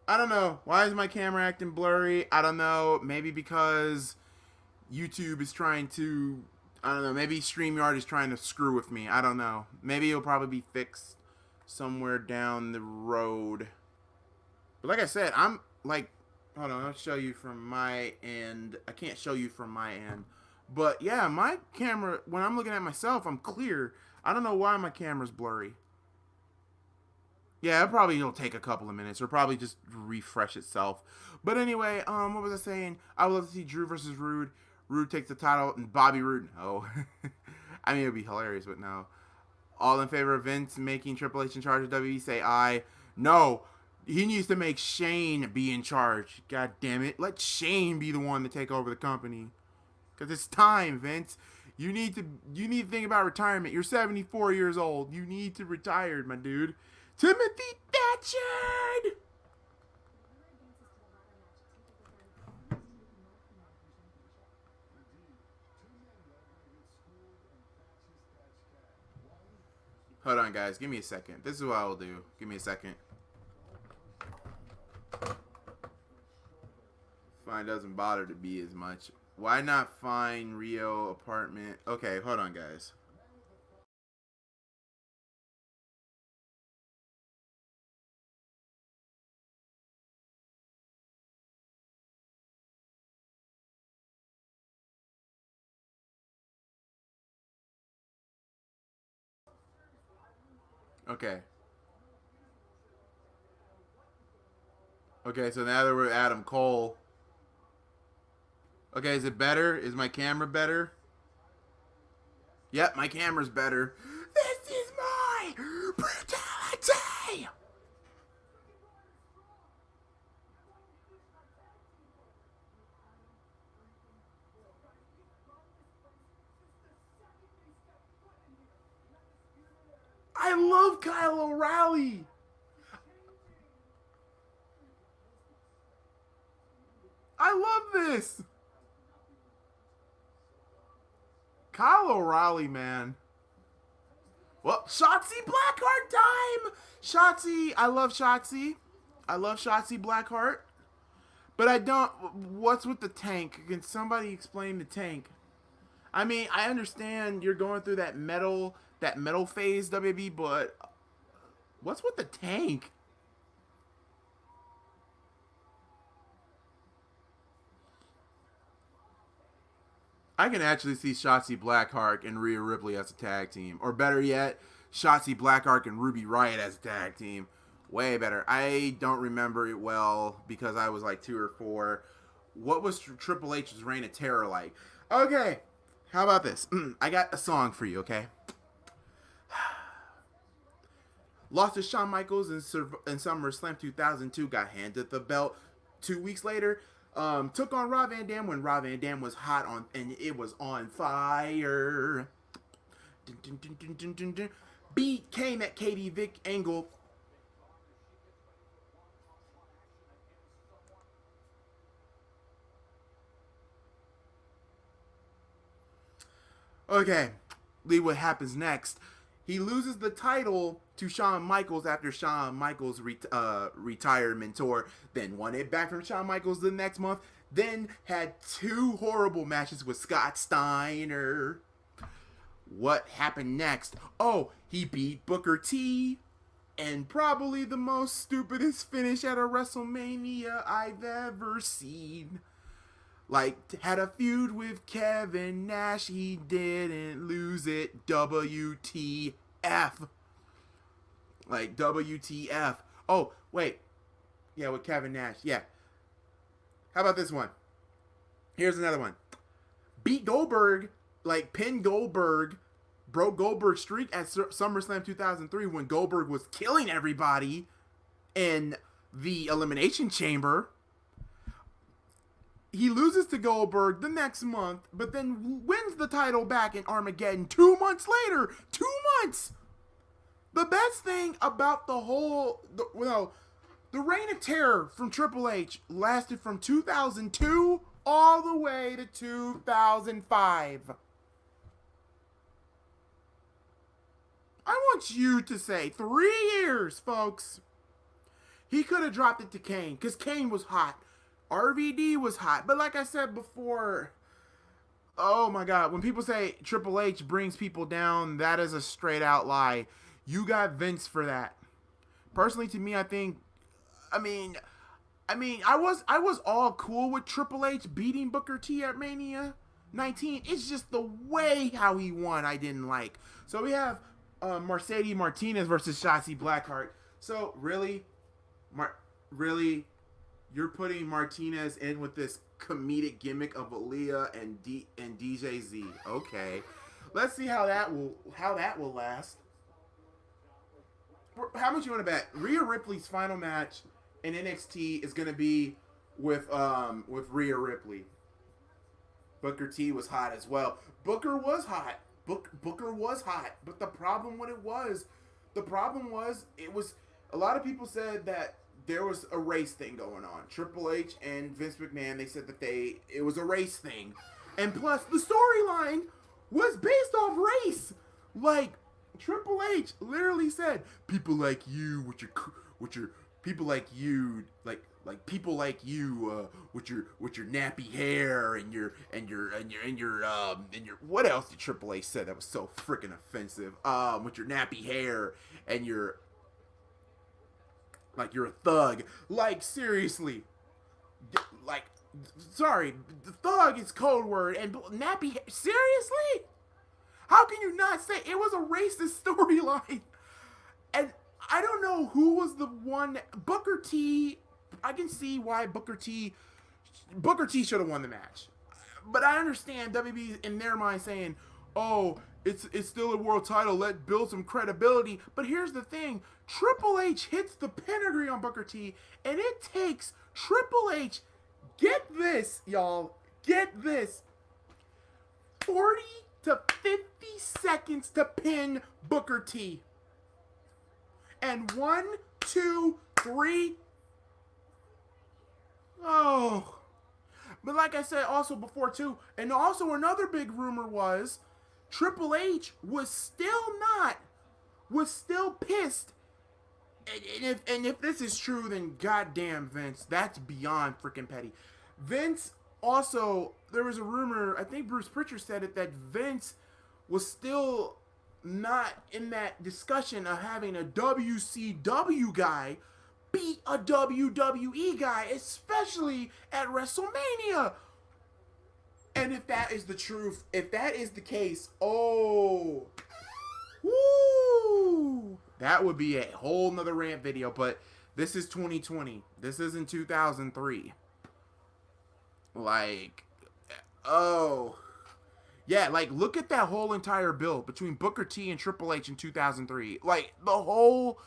I don't know. Why is my camera acting blurry? I don't know. Maybe because YouTube is trying to... I don't know. Maybe StreamYard is trying to screw with me. I don't know. Maybe it'll probably be fixed somewhere down the road. But like I said, I'm like... Hold on. I'll show you from my end. I can't show you from my end. But yeah, my camera, when I'm looking at myself, I'm clear. I don't know why my camera's blurry. Yeah, it probably will take a couple of minutes, or probably just refresh itself. But anyway, what was I saying? I would love to see Drew versus Rude. Rude takes the title, and Bobby Roode. Oh, I mean, it would be hilarious, but no. All in favor of Vince making Triple H in charge of WWE? Say aye. No, he needs to make Shane be in charge. God damn it, let Shane be the one to take over the company. Because it's time, Vince. You need to think about retirement. You're 74 years old. You need to retire, my dude. Timothy Thatcher! Hold on, guys. Give me a second. This is what I will do. Give me a second. Fine doesn't bother to be as much. Why not find Rio apartment? Okay, hold on, guys. Okay. Okay, so now that we're Adam Cole. Okay, is it better? Is my camera better? Yep, my camera's better. This is my brutality! I love Kyle O'Reilly! I love this! Kyle O'Reilly, man. Well, Shotzi Blackheart time! Shotzi, I love Shotzi. I love Shotzi Blackheart. But I don't... What's with the tank? Can somebody explain the tank? I mean, I understand you're going through that metal phase, WB, but... What's with the tank? I can actually see Shotzi Blackheart and Rhea Ripley as a tag team. Or better yet, Shotzi Blackheart and Ruby Riott as a tag team. Way better. I don't remember it well because I was like 2 or 4. What was Triple H's Reign of Terror like? Okay, how about this? I got a song for you, okay? Lost to Shawn Michaels in SummerSlam 2002. Got handed the belt 2 weeks later. Took on Rob Van Dam when Rob Van Dam was hot on, and it was on fire. Dun, dun, dun, dun, dun, dun, dun. Beat came at Katie Vick Angle. Okay, leave what happens next. He loses the title to Shawn Michaels after Shawn Michaels' retirement tour. Then won it back from Shawn Michaels the next month. Then had 2 horrible matches with Scott Steiner. What happened next? Oh, he beat Booker T. And probably the most stupidest finish at a WrestleMania I've ever seen. Like, had a feud with Kevin Nash, he didn't lose it. WTF. Like, WTF. Oh, wait. Yeah, with Kevin Nash. Yeah. How about this one? Here's another one. Beat Goldberg, like, pinned Goldberg, broke Goldberg's streak at SummerSlam 2003 when Goldberg was killing everybody in the Elimination Chamber. He loses to Goldberg the next month, but then wins the title back in Armageddon 2 months later. 2 months! The best thing about the whole... The Reign of Terror from Triple H lasted from 2002 all the way to 2005. I want you to say 3 years, folks. He could have dropped it to Kane, because Kane was hot. RVD was hot. But like I said before, oh my God, when people say Triple H brings people down, that is a straight out lie. You got Vince for that. Personally, to me, I think, I was all cool with Triple H beating Booker T at Mania 19. It's just the way how he won I didn't like. So we have Mercedes Martinez versus Shotzi Blackheart. So really, you're putting Martinez in with this comedic gimmick of Aaliyah and DJ Z. Okay, let's see how that will last. How much you want to bet? Rhea Ripley's final match in NXT is going to be with Rhea Ripley. Booker T was hot as well. Booker was hot. Booker was hot. But the problem was it was a lot of people said that there was a race thing going on. Triple H and Vince McMahon, they said that it was a race thing. And plus, the storyline was based off race. Like, Triple H literally said, "People like you with your people like you like people like you with your nappy hair and your what else did Triple H said that was so freaking offensive? With your nappy hair and your like you're a thug. Like seriously, like sorry, the thug is code word and nappy hair. Seriously." How can you not say it was a racist storyline? And I don't know who was the one. Booker T. I can see why Booker T should have won the match, but I understand WB in their mind saying, "Oh, it's still a world title. Let build some credibility." But here's the thing: Triple H hits the pedigree on Booker T, and it takes Triple H. Get this, y'all. Get this. 40 to 50 seconds to pin Booker T. And 1, 2, 3. Oh. But like I said also before too, and also another big rumor was Triple H was still pissed. And if this is true, then goddamn Vince, that's beyond freaking petty. Vince also, there was a rumor, I think Bruce Pritchard said it, that Vince was still not in that discussion of having a WCW guy beat a WWE guy, especially at WrestleMania. And if that is the truth, if that is the case, oh, woo, that would be a whole nother rant video, but this is 2020. This isn't 2003. Like, oh, yeah, like, look at that whole entire build between Booker T and Triple H in 2003. Like, the whole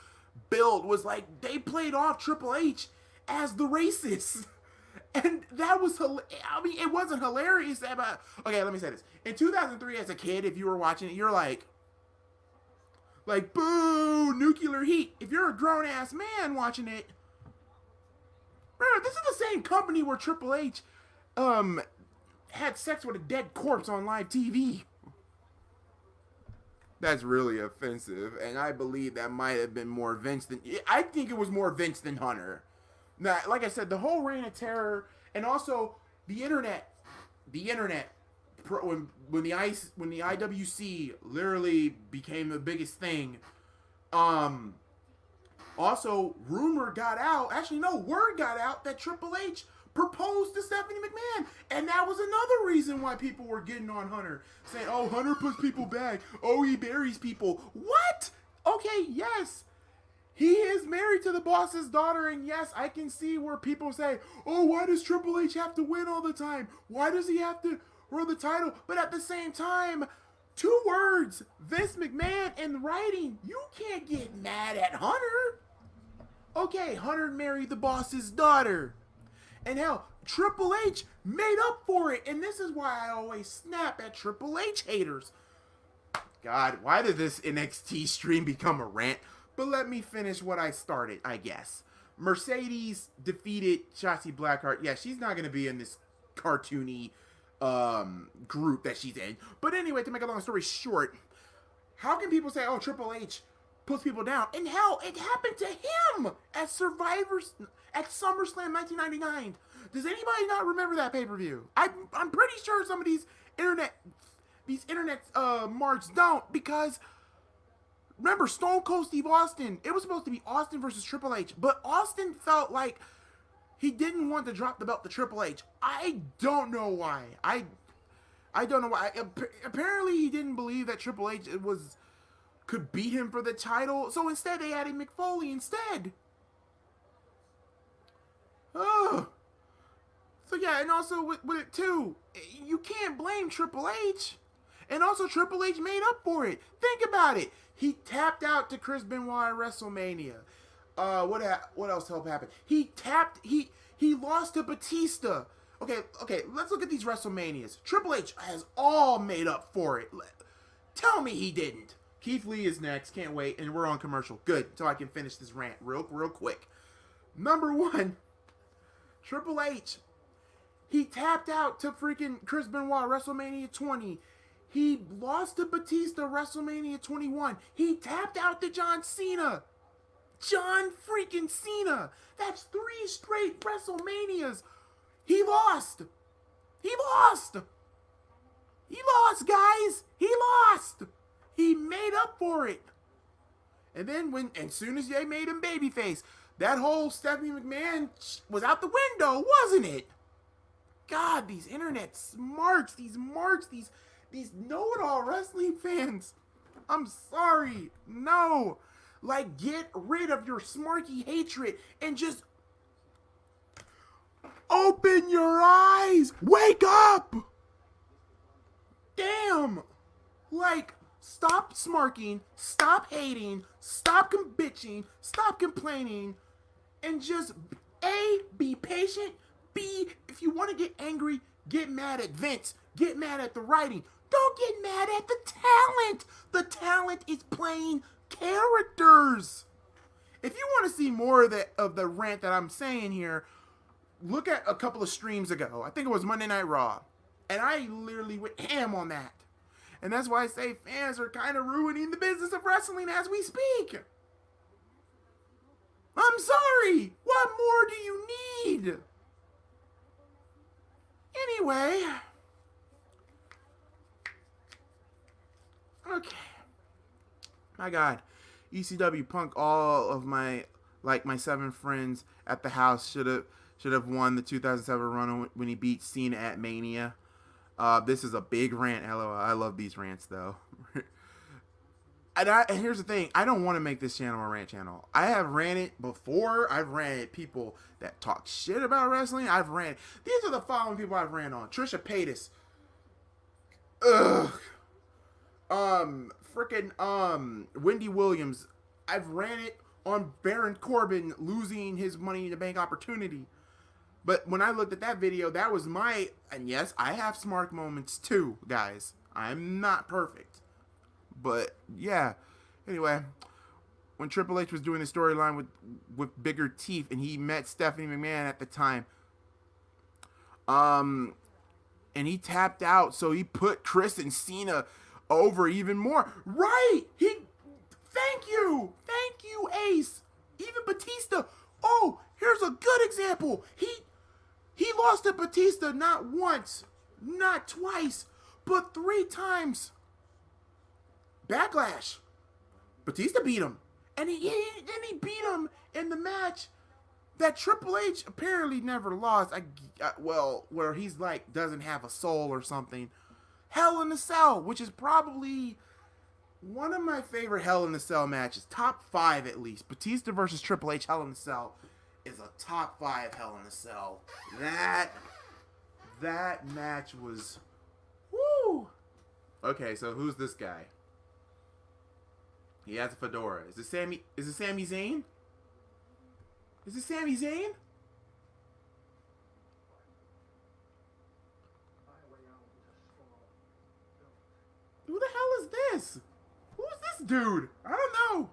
build was like, they played off Triple H as the racist. And that was, I mean, it wasn't hilarious. But, okay, let me say this. In 2003, as a kid, if you were watching it, you're like, boo, nuclear heat. If you're a grown-ass man watching it, remember, this is the same company where Triple H had sex with a dead corpse on live TV. That's really offensive, and I believe that might have been more Vince than... I think it was more Vince than Hunter. Now, like I said, the whole reign of terror, and also the internet, when the IWC literally became the biggest thing, also word got out that Triple H proposed to Stephanie McMahon, and that was another reason why people were getting on Hunter, saying, "Oh, Hunter puts people back. Oh, he buries people." What? Okay, yes, he is married to the boss's daughter, and yes, I can see where people say, "Oh, why does Triple H have to win all the time? Why does he have to hold the title?" But at the same time, 2 words, Vince McMahon in writing, you can't get mad at Hunter. Okay, Hunter married the boss's daughter. And hell, Triple H made up for it. And this is why I always snap at Triple H haters. God, why did this NXT stream become a rant? But let me finish what I started, I guess. Mercedes defeated Shotzi Blackheart. Yeah, she's not going to be in this cartoony group that she's in. But anyway, to make a long story short, how can people say, "Oh, Triple H puts people down"? And hell, it happened to him at SummerSlam 1999. Does anybody not remember that pay-per-view? I'm pretty sure some of these internet marks don't, because remember Stone Cold Steve Austin, it was supposed to be Austin versus Triple H, but Austin felt like he didn't want to drop the belt to Triple H. I don't know why. I don't know why. Apparently he didn't believe that Triple H could beat him for the title, so instead they added Mick Foley instead. Oh. So yeah, and also with it too, you can't blame Triple H. And also Triple H made up for it. Think about it. He tapped out to Chris Benoit at WrestleMania. What else happened? He lost to Batista. Okay, let's look at these WrestleManias. Triple H has all made up for it. Tell me he didn't. Keith Lee is next. Can't wait. And we're on commercial. Good. So I can finish this rant real quick. Number 1, Triple H. He tapped out to freaking Chris Benoit WrestleMania 20. He lost to Batista WrestleMania 21. He tapped out to John Cena. John freaking Cena. That's 3 straight WrestleManias. He lost. He lost. He lost, guys. He lost. He made up for it. And then as soon as they made him babyface, that whole Stephanie McMahon was out the window, wasn't it? God, these internet smarts, these marks, these know-it-all wrestling fans. I'm sorry. No. Like, get rid of your smarky hatred and just open your eyes. Wake up. Damn. Like, stop smarking, stop hating, stop bitching, stop complaining, and just, A, be patient, B, if you want to get angry, get mad at Vince, get mad at the writing. Don't get mad at the talent. The talent is playing characters. If you want to see more of the rant that I'm saying here, look at a couple of streams ago. I think it was Monday Night Raw. And I literally went ham on that. And that's why I say fans are kind of ruining the business of wrestling as we speak. I'm sorry. What more do you need? Anyway. Okay. My God. ECW Punk, all of my 7 friends at the house should have won the 2007 run when he beat Cena at Mania. This is a big rant, LOL. I love these rants, though. And here's the thing. I don't want to make this channel a rant channel. I have ranted before. I've ranted people that talk shit about wrestling. These are the following people I've ranted on. Trisha Paytas. Ugh. Wendy Williams. I've ranted on Baron Corbin losing his Money in the Bank opportunity. But when I looked at that video, that was and yes, I have smart moments too, guys. I'm not perfect. But, yeah. Anyway, when Triple H was doing the storyline with bigger teeth and he met Stephanie McMahon at the time, and he tapped out, so he put Chris and Cena over even more. Right! Thank you, Ace. Even Batista. Oh, here's a good example. He lost to Batista not once, not twice, but 3 times. Backlash. Batista beat him. And he beat him in the match that Triple H apparently never lost. Where he's like, doesn't have a soul or something. Hell in a Cell, which is probably one of my favorite Hell in a Cell matches. Top 5 at least. Batista versus Triple H Hell in a Cell is a top 5 Hell in a Cell. That match was, woo. Okay, so who's this guy? He has a fedora. Is it Sami Zayn? Is it Sami Zayn? Who the hell is this? Who is this dude? I don't know.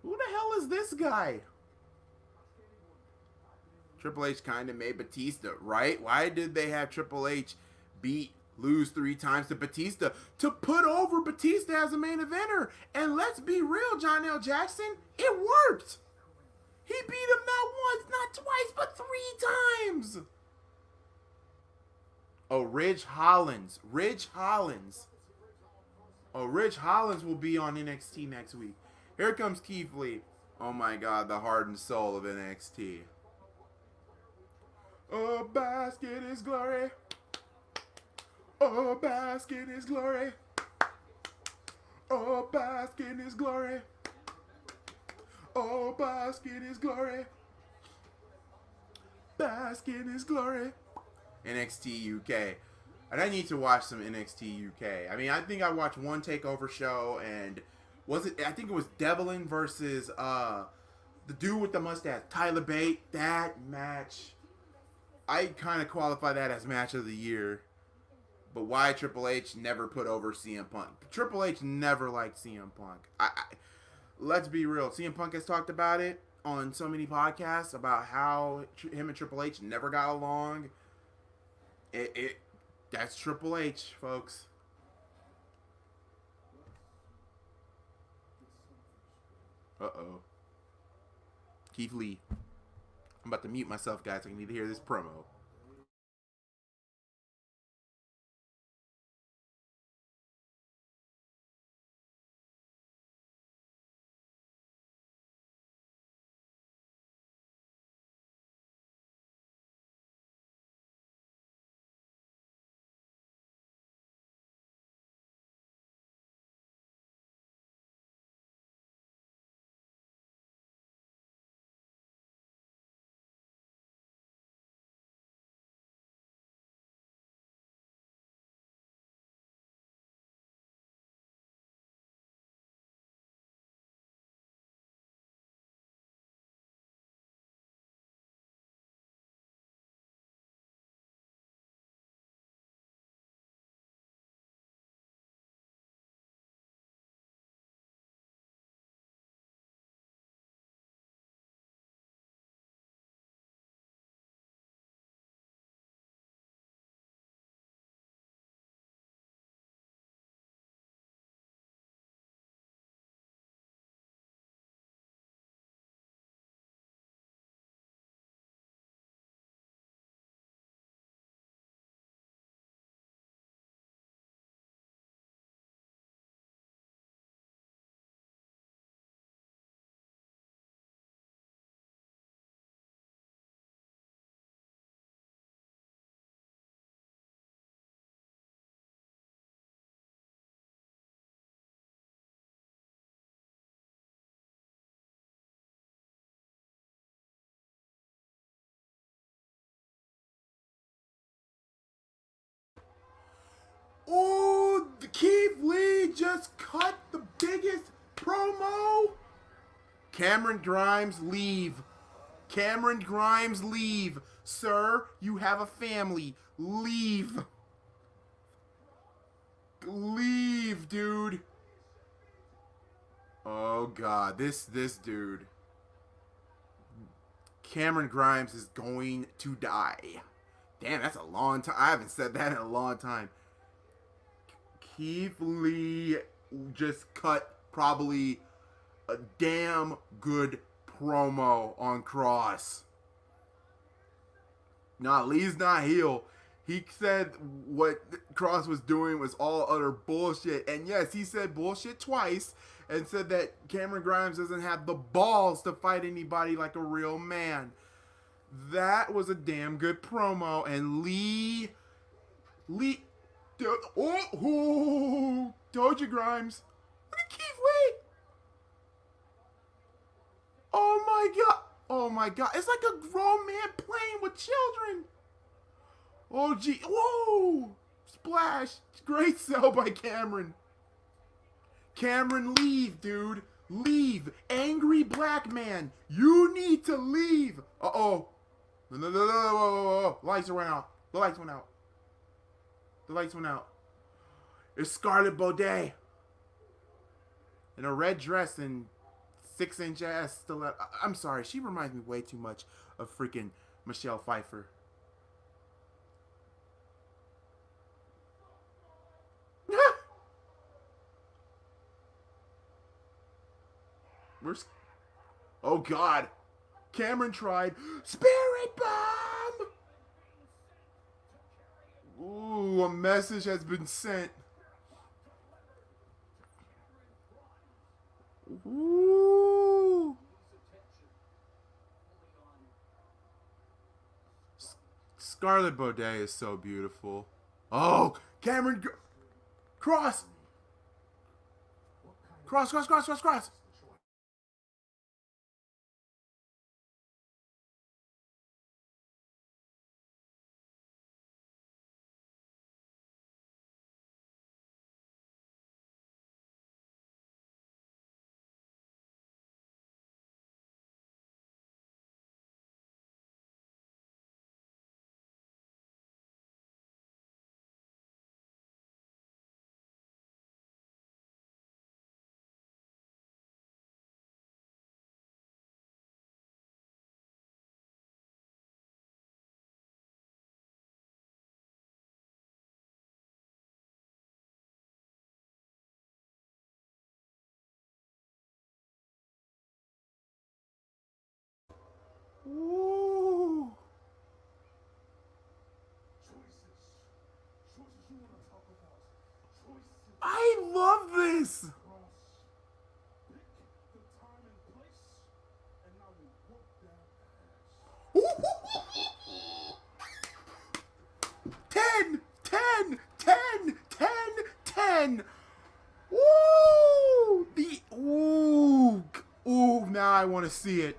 Who the hell is this guy? Triple H kind of made Batista, right? Why did they have Triple H lose 3 times to Batista? To put over Batista as a main eventer. And let's be real, John L. Jackson, it worked. He beat him not once, not twice, but 3 times. Oh, Ridge Hollins. Oh, Ridge Hollins will be on NXT next week. Here comes Keith Lee. Oh my God, the heart and soul of NXT. Oh, bask in his glory. Oh, bask in his glory. Oh, bask in his glory. Oh, bask in his glory. Bask in his glory. NXT UK. And I need to watch some NXT UK. I mean, I think I watched one takeover show, and I think it was Devlin versus the dude with the mustache, Tyler Bate. That match, I kind of qualify that as match of the year. But why Triple H never put over CM Punk? Triple H never liked CM Punk. Let's be real. CM Punk has talked about it on so many podcasts about how him and Triple H never got along. That's Triple H, folks. Uh-oh. Keith Lee. I'm about to mute myself, guys. I need to hear this promo. Oh, Keith Lee just cut the biggest promo. Cameron Grimes, leave. Cameron Grimes, leave. Sir, you have a family. Leave. Leave, dude. Oh, God. This dude. Cameron Grimes is going to die. Damn, that's a long time. I haven't said that in a long time. Keith Lee just cut probably a damn good promo on Cross. Nah, Lee's not heel. He said what Cross was doing was all utter bullshit. And yes, he said bullshit twice and said that Cameron Grimes doesn't have the balls to fight anybody like a real man. That was a damn good promo. And Lee, told you, Grimes. Look at Keith Lee. Oh my god. Oh my god. It's like a grown man playing with children. Oh gee. Whoa. Splash. Great sell by Cameron. Cameron, leave, dude. Leave. Angry black man. You need to leave. Uh-oh. No. Lights went out. The lights went out. The lights went out. It's Scarlett Baudet. In a red dress and 6-inch ass stiletto. I'm sorry, she reminds me way too much of freaking Michelle Pfeiffer. Where's... Oh, God. Cameron tried. Spirit Bomb! Ooh, a message has been sent. Ooh. Scarlett Baudet is so beautiful. Oh, Cameron... Cross! Cross! Ooh. I love this. 10, 10, 10, 10, 10. Woo! Ooh, now I want to see it.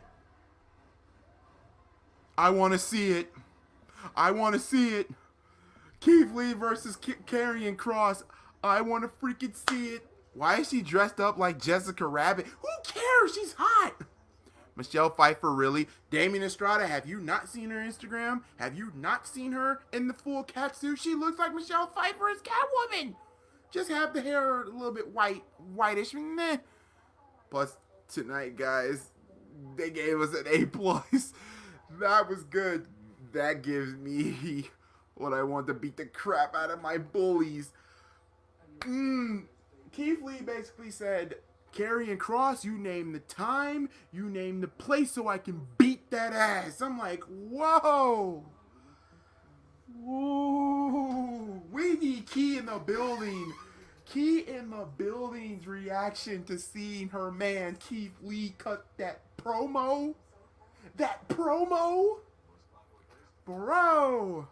I want to see it. I want to see it. Keith Lee versus Karrion Kross. I want to freaking see it. Why is she dressed up like Jessica Rabbit? Who cares? She's hot. Michelle Pfeiffer, really? Damien Estrada, have you not seen her Instagram? Have you not seen her in the full catsuit? She looks like Michelle Pfeiffer as Catwoman. Just have the hair a little bit whitish. Meh. Plus, tonight, guys, they gave us an A+. That was good. That gives me what I want to beat the crap out of my bullies. Keith Lee basically said, Karrion Kross, you name the time, you name the place so I can beat that ass. I'm like, whoa. Whoa. We need Key in the building. Key in the building's reaction to seeing her man Keith Lee cut that promo. That promo? Bro.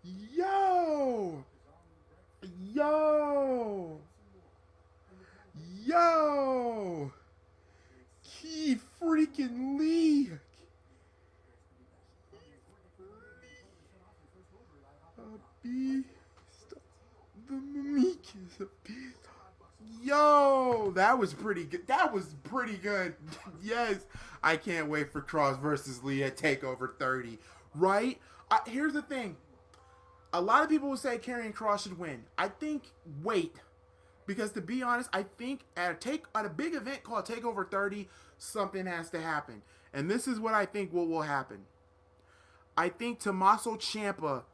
Yo. Keith freaking Lee. A beast. The Meek is a beast. Yo, that was pretty good. That was pretty good. Yes, I can't wait for Kross versus Lee at TakeOver 30. Right? Here's the thing. A lot of people will say Karrion Kross should win. I think wait. Because to be honest, I think at a big event called TakeOver 30, something has to happen. And this is what I think what will happen. I think Tommaso Ciampa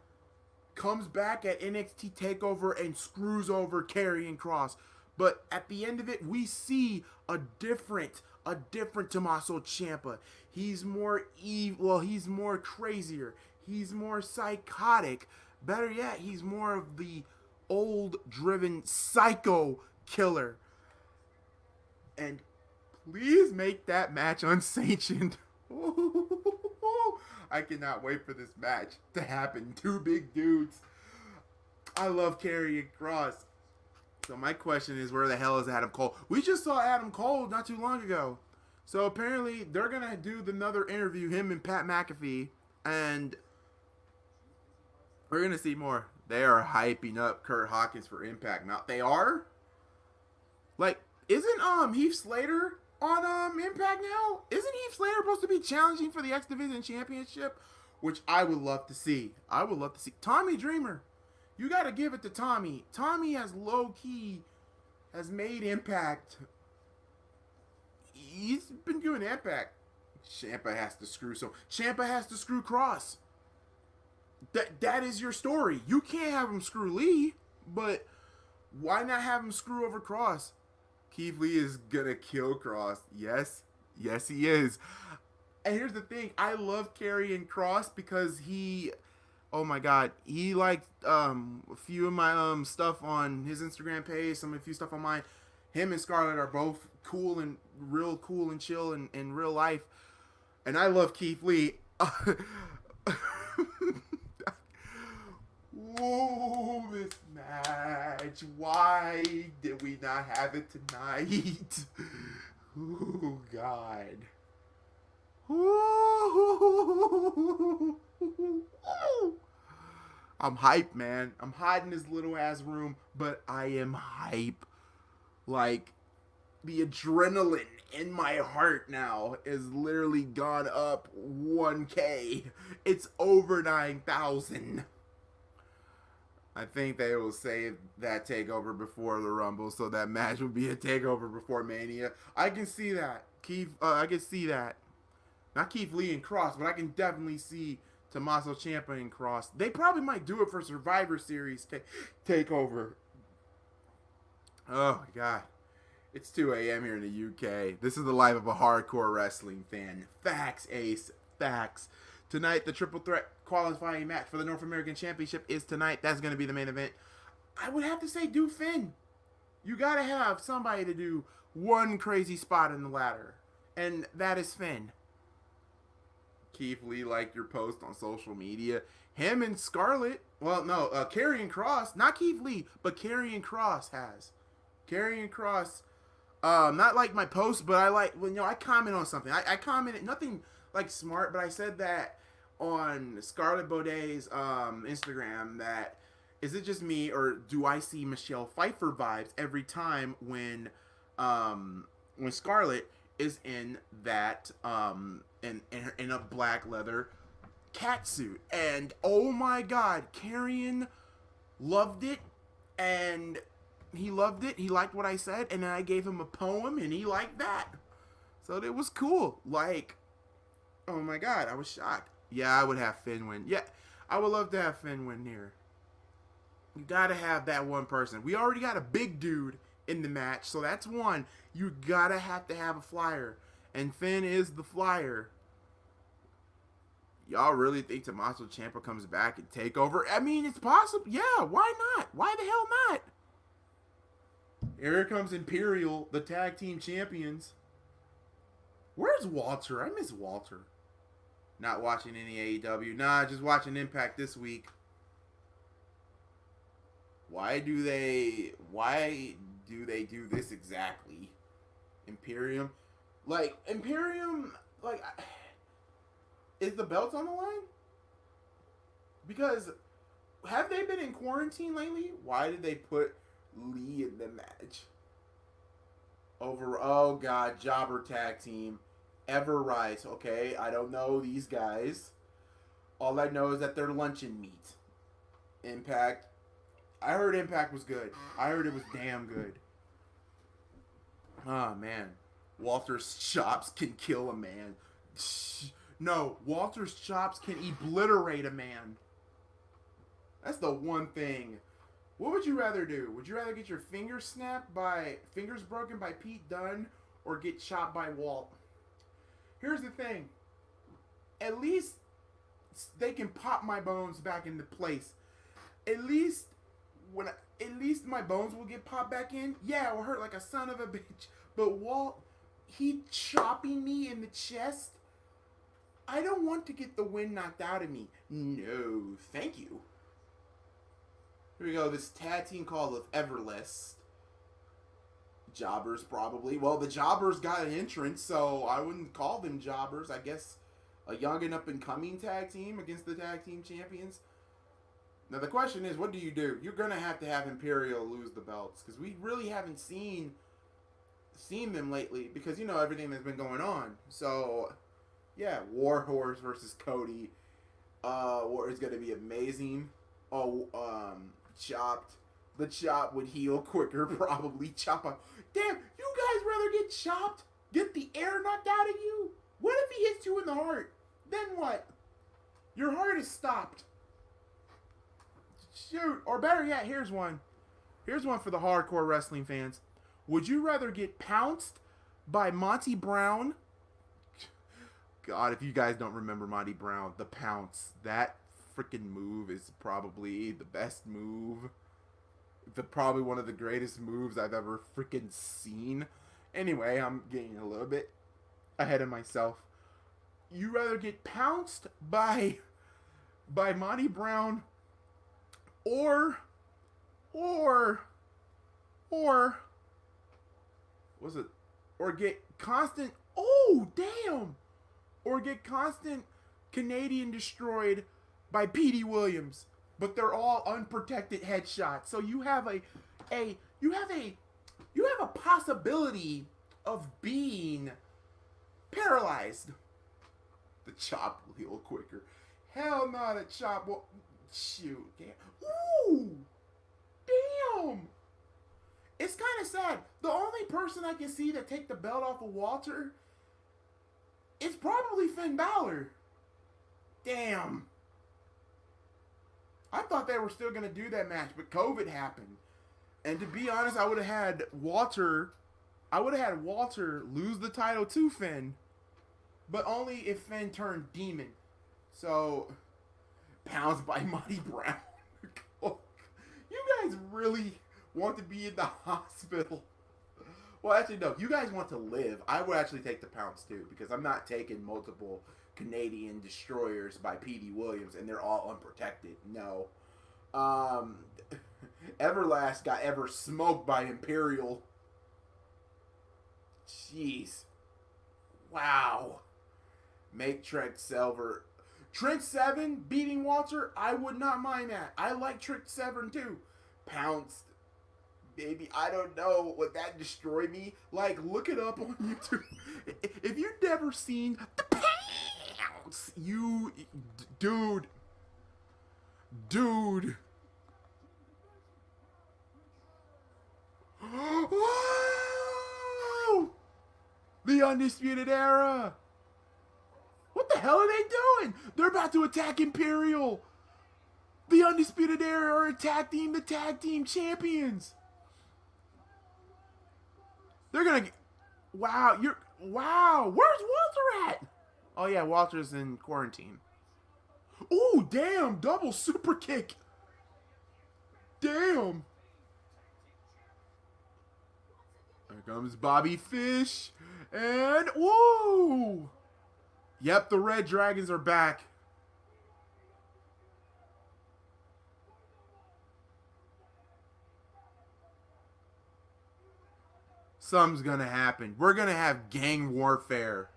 comes back at NXT TakeOver and screws over Karrion Kross. But at the end of it, we see a different Tommaso Ciampa. He's more evil. Well, he's more crazier. He's more psychotic. Better yet, he's more of the old driven psycho killer. And please make that match unsanctioned. I cannot wait for this match to happen. Two big dudes. I love Karrion Kross. So my question is, where the hell is Adam Cole? We just saw Adam Cole not too long ago. So apparently they're going to do another interview, him and Pat McAfee. And we're going to see more. They are hyping up Kurt Hawkins for Impact. Now, they are? Like, isn't Heath Slater on Impact now? Isn't Heath Slater supposed to be challenging for the X Division Championship? Which I would love to see. I would love to see. Tommy Dreamer. You got to give it to Tommy. Tommy has low-key, has made Impact. He's been doing Impact. Ciampa has to screw Kross. That is your story. You can't have him screw Lee, but why not have him screw over Kross? Keith Lee is gonna kill Kross. Yes, he is. And here's the thing: I love Karrion Kross because oh my God, he liked a few of my stuff on his Instagram page, a few stuff on mine. Him and Scarlett are both cool and real cool and chill in real life, and I love Keith Lee. Whoa, this match. Why did we not have it tonight? Oh, God. Ooh. I'm hyped, man. I'm hot in this little ass room, but I am hype. Like, the adrenaline in my heart now is literally gone up 1K. It's over 9,000. I think they will save that TakeOver before the Rumble, so that match will be a TakeOver before Mania. I can see that. I can see that. Not Keith Lee and Kross, but I can definitely see Tommaso Ciampa and Kross. They probably might do it for Survivor Series TakeOver. Oh, my God. It's 2 a.m. here in the UK. This is the life of a hardcore wrestling fan. Facts, Ace. Facts. Tonight, the triple threat qualifying match for the North American Championship is tonight. That's going to be the main event. I would have to say do Finn. You got to have somebody to do one crazy spot in the ladder. And that is Finn. Keith Lee liked your post on social media. Him and Scarlett, well, no, Karrion Kross, not Keith Lee, but Karrion Kross has. Karrion Kross, not like my post, but I like, well, I comment on something. I commented, nothing like smart, but I said that on Scarlett Bodet's Instagram that, is it just me, or do I see Michelle Pfeiffer vibes every time when Scarlett is in that, in a black leather cat suit? And oh my god, Karrion loved it, and he loved it. He liked what I said, and then I gave him a poem, and he liked that. So it was cool. Like, oh my god, I was shocked. Yeah, I would have Finn win. Yeah, I would love to have Finn win here. You gotta have that one person. We already got a big dude in the match, so that's one. You gotta have to have a flyer, and Finn is the flyer. Y'all really think Tommaso Ciampa comes back and take over? I mean, it's possible. Yeah, why not? Why the hell not? Here comes Imperial, the tag team champions. Where's Walter? I miss Walter. Not watching any AEW. Nah, just watching Impact this week. Why do they do this exactly? Imperium? Like, is the belt on the line? Because, have they been in quarantine lately? Why did they put Lee in the match? Oh god, Jobber tag team. Ever Rise. Okay, I don't know these guys. All I know is that they're luncheon meat. Impact. I heard Impact was good. I heard it was damn good. Oh man. Walter's chops can kill a man. No, Walter's chops can obliterate a man. That's the one thing. What would you rather do? Would you rather get your fingers broken by Pete Dunne, or get chopped by Walt? Here's the thing. At least they can pop my bones back into place. At least my bones will get popped back in. Yeah, it will hurt like a son of a bitch. But Walt, he chopping me in the chest. I don't want to get the wind knocked out of me. No, thank you. Here we go. This tag team called with Everlist. Jobbers, probably. Well, the Jobbers got an entrance, so I wouldn't call them Jobbers. I guess a young and up-and-coming tag team against the tag team champions. Now, the question is, what do? You're going to have Imperial lose the belts, because we really haven't seen them lately, because, everything that's been going on. So, yeah, Warhorse versus Cody. War is going to be amazing. Chopped. The chop would heal quicker, probably. Damn, you guys rather get chopped? Get the air knocked out of you? What if he hits you in the heart? Then what? Your heart is stopped. Shoot. Or better yet, here's one. Here's one for the hardcore wrestling fans. Would you rather get pounced by Monty Brown? God, if you guys don't remember Monty Brown, the pounce. That freaking move is probably the best move. Probably one of the greatest moves I've ever freaking seen. Anyway, I'm getting a little bit ahead of myself. You rather get pounced by Monty Brown or was it, or get constant, or get constant Canadian destroyed by Petey Williams, but they're all unprotected headshots. So you have a possibility of being paralyzed. The chop will heal quicker. Hell no, the chop will shoot. Damn. Ooh, damn. It's kind of sad. The only person I can see that take the belt off of Walter is probably Finn Balor. Damn. I thought they were still going to do that match, but COVID happened. And to be honest, I would have had Walter lose the title to Finn. but only if Finn turned demon. So, pounds by Monty Brown. You guys really want to be in the hospital. Well, actually, no. You guys want to live. I would actually take the pounds, too, because I'm not taking multiple Canadian destroyers by P.D. Williams, and they're all unprotected. No. Everlast got ever smoked by Imperial. Jeez. Wow. Make Trent Sever. Trent Seven beating Walter, I would not mind that. I like Trent Seven too. Pounced. Baby, I don't know. Would that destroy me? Like, look it up on YouTube. If you've never seen the Pounce, you... Dude. Whoa! The Undisputed Era. What the hell are they doing? They're about to attack Imperial. The Undisputed Era are attacking the tag team champions. They're gonna. Wow, Wow, where's Walter at? Oh yeah, Walter's in quarantine. Ooh, damn! Double super kick. Damn. Here comes Bobby Fish, and whoa! Yep, the Red Dragons are back. Something's gonna happen. We're gonna have gang warfare.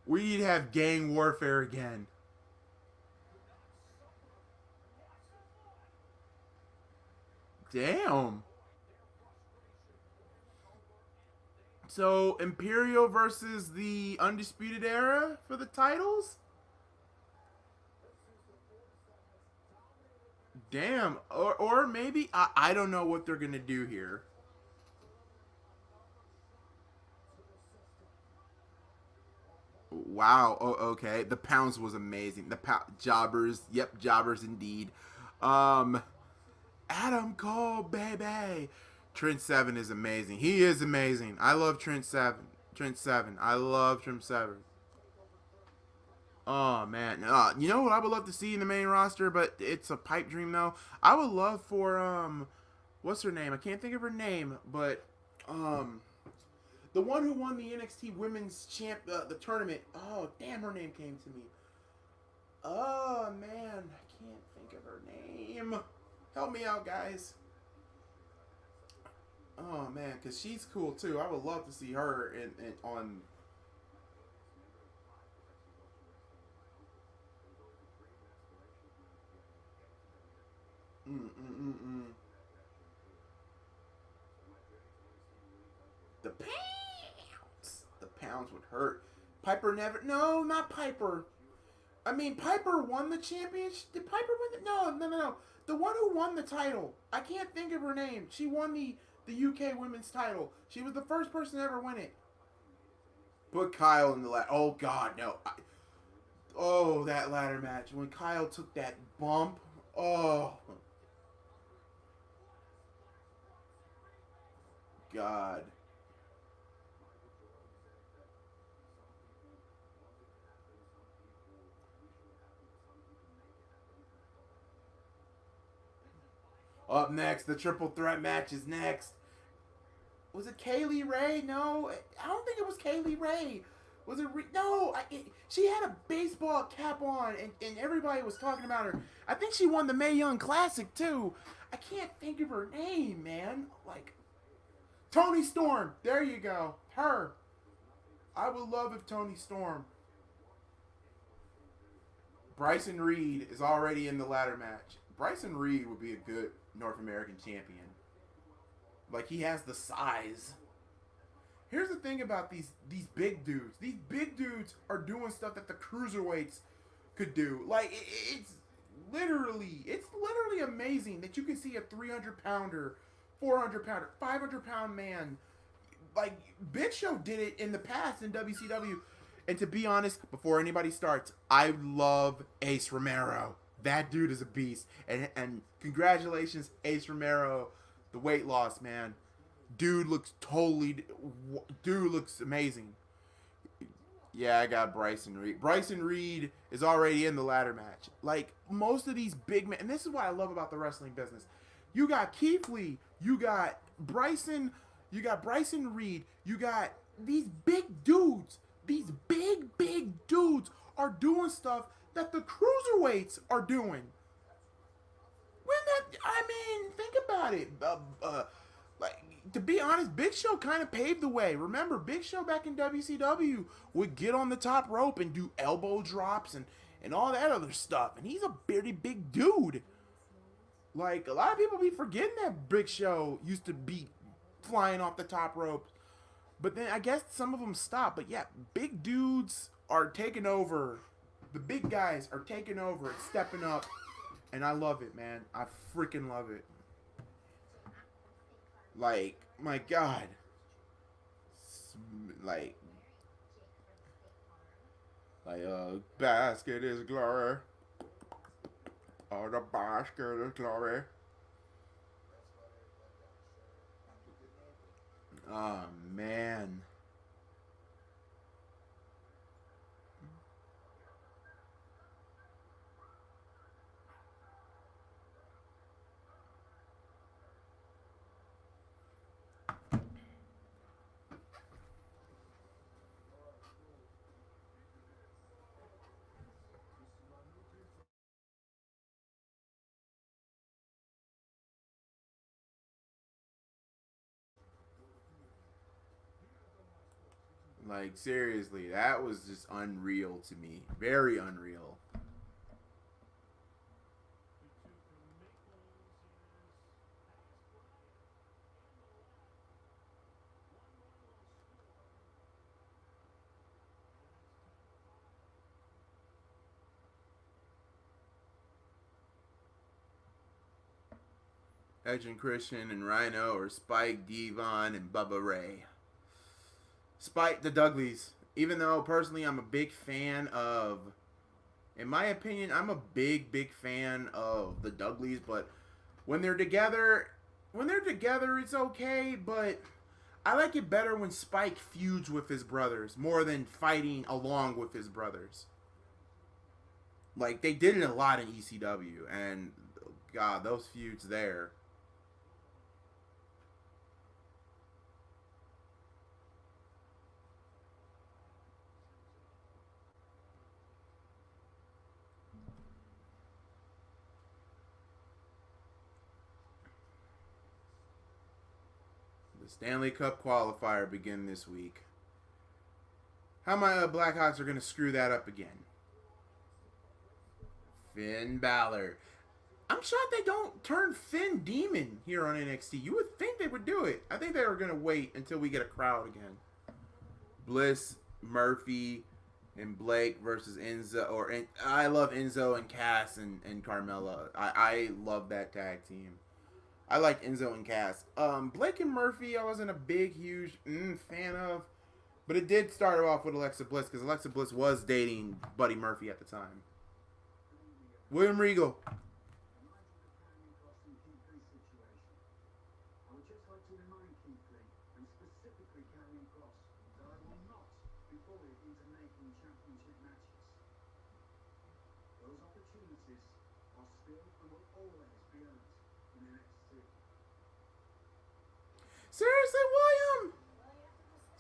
We need to have gang warfare again. Damn. So, Imperial versus the Undisputed Era for the titles? Damn. Or maybe, I don't know what they're going to do here. Wow. Oh, okay. The Pounds was amazing. The Jobbers. Yep, Jobbers indeed. Adam Cole, baby. Trent Seven is amazing. He is amazing. I love Trent Seven. I love Trent Seven. Oh man. You know what I would love to see in the main roster, but it's a pipe dream though. I would love for what's her name? I can't think of her name, but the one who won the NXT Women's the tournament. Oh damn, her name came to me. Oh man, I can't think of her name. Help me out, guys. Oh man, because she's cool too. I would love to see her on. The Pounds. The Pounds would hurt. Piper never. No, not Piper. I mean, Piper won the championship. Did Piper win No. The one who won the title. I can't think of her name. She won the UK Women's title. She was the first person to ever win it. Put Kyle in the ladder. Oh, God, no. That ladder match. When Kyle took that bump. Oh. God. Up next, the triple threat match is next. Was it Kaylee Ray? No, I don't think it was Kaylee Ray. Was it? No, she had a baseball cap on, and everybody was talking about her. I think she won the Mae Young Classic too. I can't think of her name, man. Like Toni Storm. There you go. Her. I would love if Toni Storm. Bryson Reed is already in the ladder match. Bryson Reed would be a good North American champion. Like, he has the size. Here's the thing about these big dudes. These big dudes are doing stuff that the cruiserweights could do. Like, it's literally amazing that you can see a 300-pounder, 400-pounder, 500-pound man. Like, Big Show did it in the past in WCW. And to be honest, before anybody starts, I love Ace Romero. That dude is a beast. And congratulations, Ace Romero. The weight loss, man. Dude looks amazing. Yeah, I got Bryson Reed. Bryson Reed is already in the ladder match. Like most of these big men, and this is what I love about the wrestling business. You got Keith Lee, you got Bryson Reed, you got these big dudes. These big dudes are doing stuff that the cruiserweights are doing. I mean, think about it. Like, to be honest, Big Show kind of paved the way. Remember, Big Show back in WCW would get on the top rope and do elbow drops and all that other stuff. And he's a pretty big dude. Like, a lot of people be forgetting that Big Show used to be flying off the top rope. But then I guess some of them stopped. But yeah, big dudes are taking over. The big guys are taking over and stepping up. And I love it, man. I freaking love it. Like, my God. Like, basket is glory. Oh, the basket is glory. Oh, man. Like, seriously, that was just unreal to me. Very unreal. Edge and Christian and Rhino or Spike, Devon, and Bubba Ray. Spike the Dudleys. Even though personally I'm a big fan of, in my opinion, I'm a big fan of the Dudleys, but when they're together, it's okay, but I like it better when Spike feuds with his brothers more than fighting along with his brothers. Like, they did it a lot in ECW, and God, those feuds there. The Stanley Cup qualifier begin this week. How my Blackhawks are going to screw that up again? Finn Balor. I'm shocked they don't turn Finn Demon here on NXT. You would think they would do it. I think they were going to wait until we get a crowd again. Bliss, Murphy, and Blake versus Enzo. I love Enzo and Cass and Carmella. I love that tag team. I like Enzo and Cass. Blake and Murphy, I wasn't a huge fan of. But it did start off with Alexa Bliss, because Alexa Bliss was dating Buddy Murphy at the time. William Regal. Seriously, William?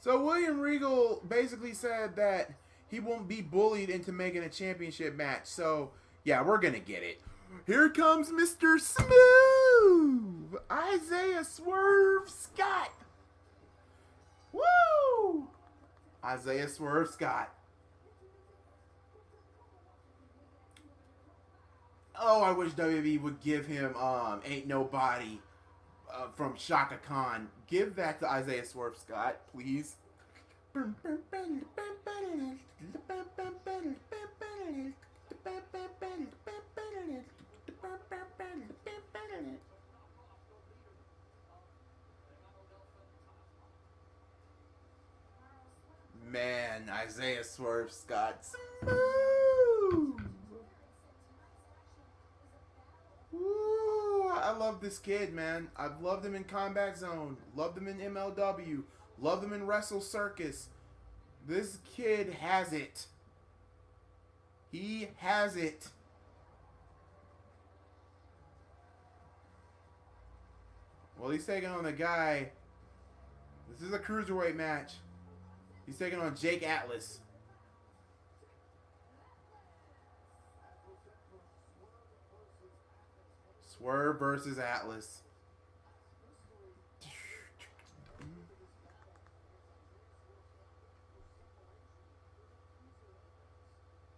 So William Regal basically said that he won't be bullied into making a championship match. So, yeah, we're going to get it. Here comes Mr. Smooth, Isaiah Swerve Scott. Woo! Isaiah Swerve Scott. Oh, I wish WWE would give him Ain't Nobody from Shaka Khan. Give that to Isaiah Swerve Scott, please. Man, Isaiah Swerve Scott. Smooth! Woo, I love this kid, man. I've loved him in Combat Zone. Loved him in MLW. Loved him in Wrestle Circus. This kid has it. He has it. Well, he's taking on the guy. This is a cruiserweight match. He's taking on Jake Atlas. Swerve versus Atlas.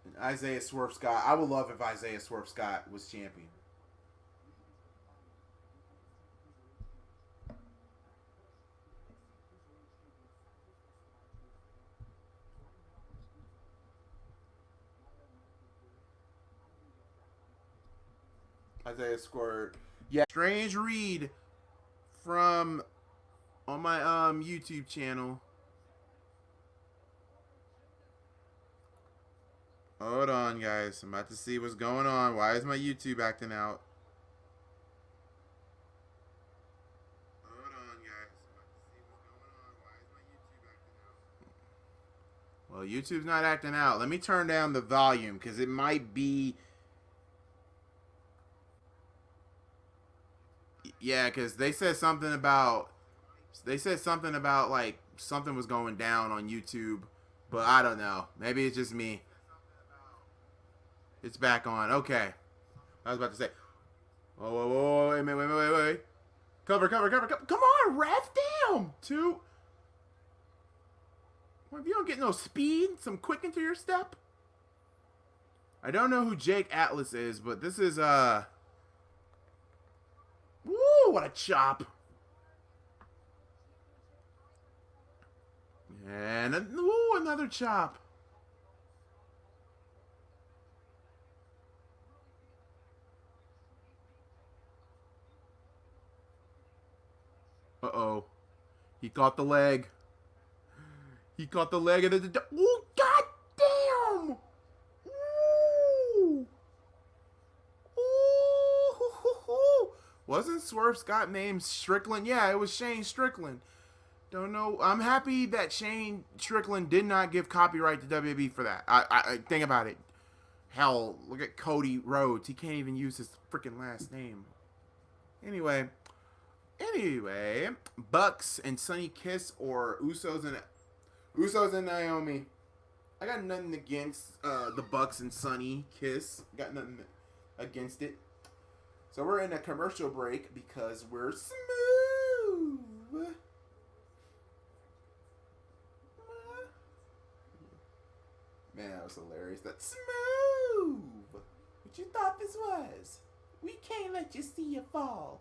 And Isaiah Swerve Scott. I would love if Isaiah Swerve Scott was champion. Isaiah scored. Yeah. Strange read from on my YouTube channel. Hold on, guys. I'm about to see what's going on. Why is my YouTube acting out? Hold on, guys. I'm about to see what's going on. Why is my YouTube acting out? Well, YouTube's not acting out. Let me turn down the volume because it might be. Yeah, because they said something about like something was going down on YouTube, but I don't know. Maybe it's just me. It's back on. Okay. I was about to say. Oh, wait. Cover. Come on, ref. Damn. Two. Well, if you don't get no speed, some quick into your step. I don't know who Jake Atlas is, but this is woo, what a chop. And another chop. Uh-oh. He caught the leg. He caught the leg of the... Oh, god damn! Ooh! Ooh! Wasn't Swerve Scott named Strickland? Yeah, it was Shane Strickland. Don't know. I'm happy that Shane Strickland did not give copyright to WWE for that. I think about it. Hell, look at Cody Rhodes. He can't even use his freaking last name. Anyway, Bucks and Sonny Kiss or Usos and Naomi. I got nothing against the Bucks and Sonny Kiss. Got nothing against it. So we're in a commercial break because we're smooth. Man, that was hilarious. That's smooth. What you thought this was? We can't let you see you fall.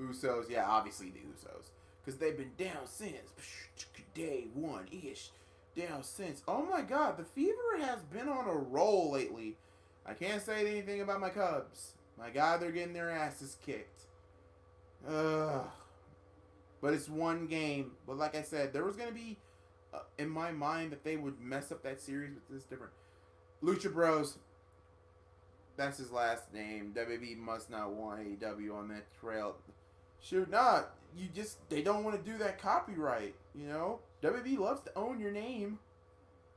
Usos, yeah, obviously the Usos. Because they've been down since day one-ish. Down since. Oh my god, the Fever has been on a roll lately. I can't say anything about my Cubs. My god, they're getting their asses kicked. Ugh. But it's one game. But like I said, there was going to be, in my mind, that they would mess up that series with this different. Lucha Bros. That's his last name. WWE must not want AEW on that trail. Shoot, not. They don't want to do that copyright, you know? WWE loves to own your name.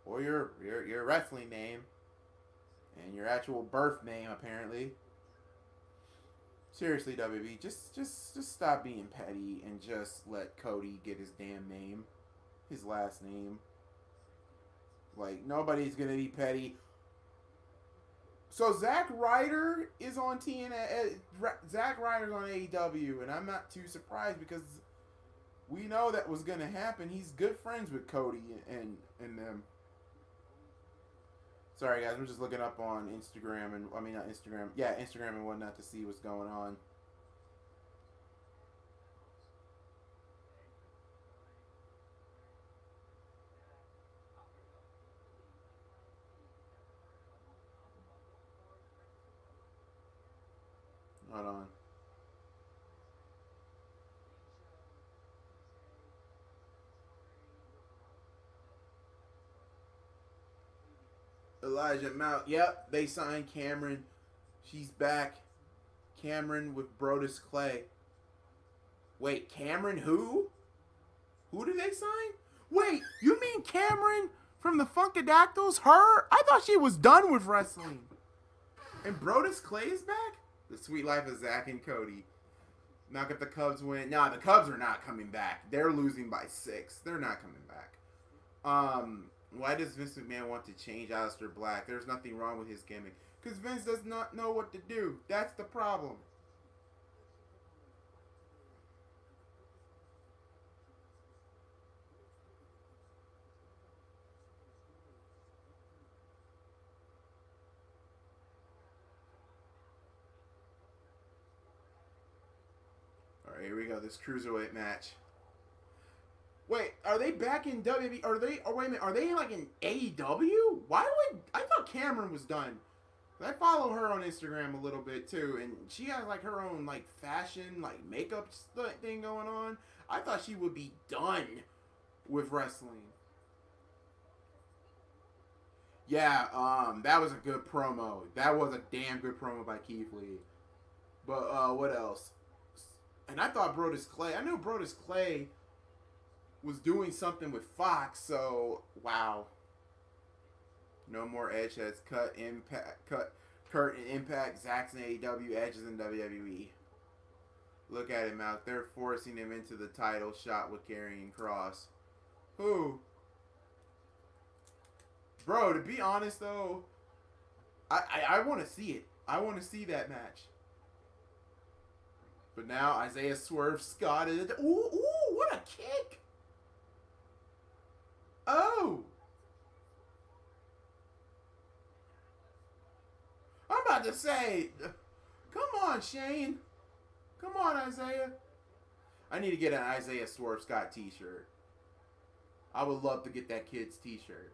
Or your wrestling name. And your actual birth name, apparently. Seriously, WWE, just stop being petty and just let Cody get his damn name. His last name. Like, nobody's gonna be petty. So Zack Ryder is on TNA. Zack Ryder's on AEW, and I'm not too surprised because we know that was gonna happen. He's good friends with Cody and them. Sorry guys, I'm just looking up on Instagram and not Instagram. Yeah, Instagram and whatnot to see what's going on. Hold on. Elijah Mount. Yep, they signed Cameron. She's back. Cameron with Brodus Clay. Wait, Cameron who? Who did they sign? Wait, you mean Cameron from the Funkadactyls? Her? I thought she was done with wrestling. And Brodus Clay is back? The Sweet Life of Zach and Cody. Knock if the Cubs win. Nah, the Cubs are not coming back. They're losing by 6. They're not coming back. Why does Vince McMahon want to change Aleister Black? There's nothing wrong with his gimmick. Because Vince does not know what to do. That's the problem. Alright, here we go. This cruiserweight match. Wait, are they back in WWE? Are they? Oh, wait a minute. Are they like in AEW? Why would I thought Cameron was done? I follow her on Instagram a little bit too, and she has like her own like fashion, like makeup thing going on. I thought she would be done with wrestling. Yeah, that was a good promo. That was a damn good promo by Keith Lee. But what else? And I thought Brodus Clay. I knew Brodus Clay was doing something with Fox, so wow. No more Edge has cut Kurt in Impact, Zack's in AEW, Edge is in WWE. Look at him out. They're forcing him into the title shot with Karrion Kross. Who? Bro, to be honest though, I want to see it. I want to see that match. But now Isaiah Swerve Scott is... Ooh, what a kick! Oh! I'm about to say, come on, Shane. Come on, Isaiah. I need to get an Isaiah Swerve Scott t-shirt. I would love to get that kid's t-shirt.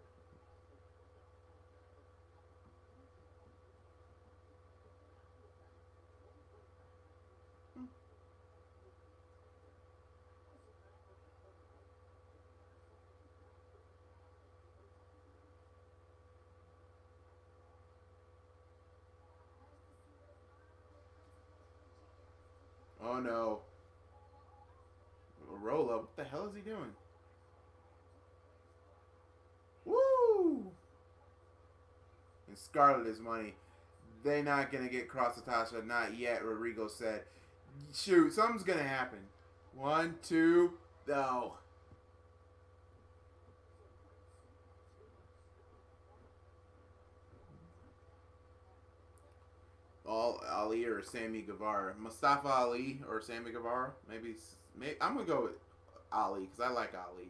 Oh no. Roll up. What the hell is he doing? Woo! And Scarlett is money. They not gonna get Cross Natasha. Not yet, Rodrigo said. Shoot, something's gonna happen. 1, 2, no. Ali or Sammy Guevara. Mustafa Ali or Sammy Guevara. Maybe I'm going to go with Ali because I like Ali.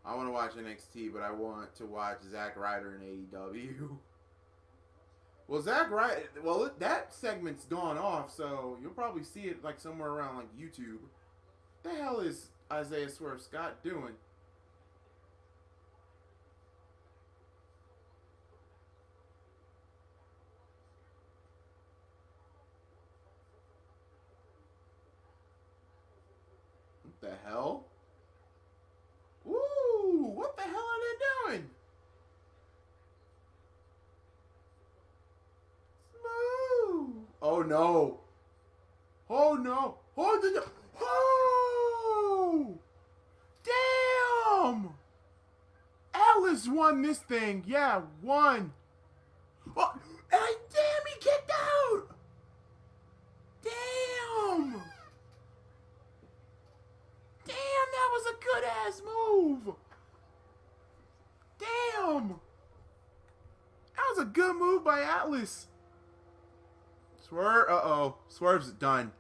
I want to watch NXT, but I want to watch Zack Ryder in AEW. Well, Zack Ryder... Well, that segment's gone off, so you'll probably see it like somewhere around like YouTube. What the hell is Isaiah Swerve Scott doing? The hell? Woo! What the hell are they doing? Smooth! Oh no! Oh no! Oh! Damn! Alice won this thing. Yeah, won. Oh, damn! He kicked out. Damn! Damn, that was a good-ass move. Damn. That was a good move by Atlas. Swerve, uh-oh. Swerve's done.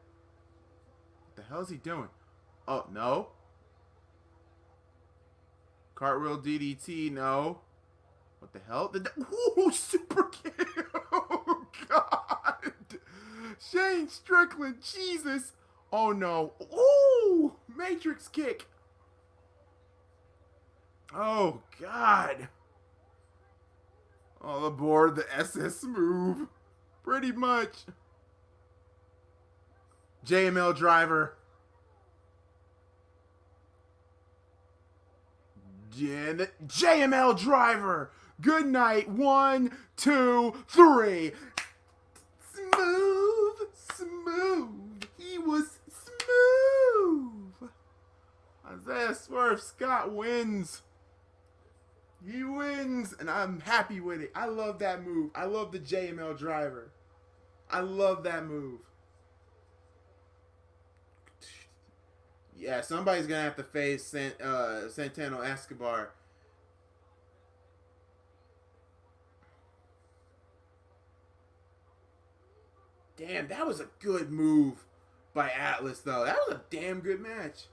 What the hell is he doing? Oh, no. Cartwheel DDT, no. What the hell? Ooh, super kick. Oh, God. Shane Strickland, Jesus. Oh, no. Ooh, Matrix kick. Oh, God. All aboard the SS move. Pretty much. JML driver. JML driver. Good night. 1, 2, 3. Smooth, smooth. He was smooth. Isaiah Swerve Scott wins. He wins, and I'm happy with it. I love that move. I love the JML driver. I love that move. Yeah, somebody's going to have to face Santano Escobar. Damn, that was a good move by Atlas, though. That was a damn good match.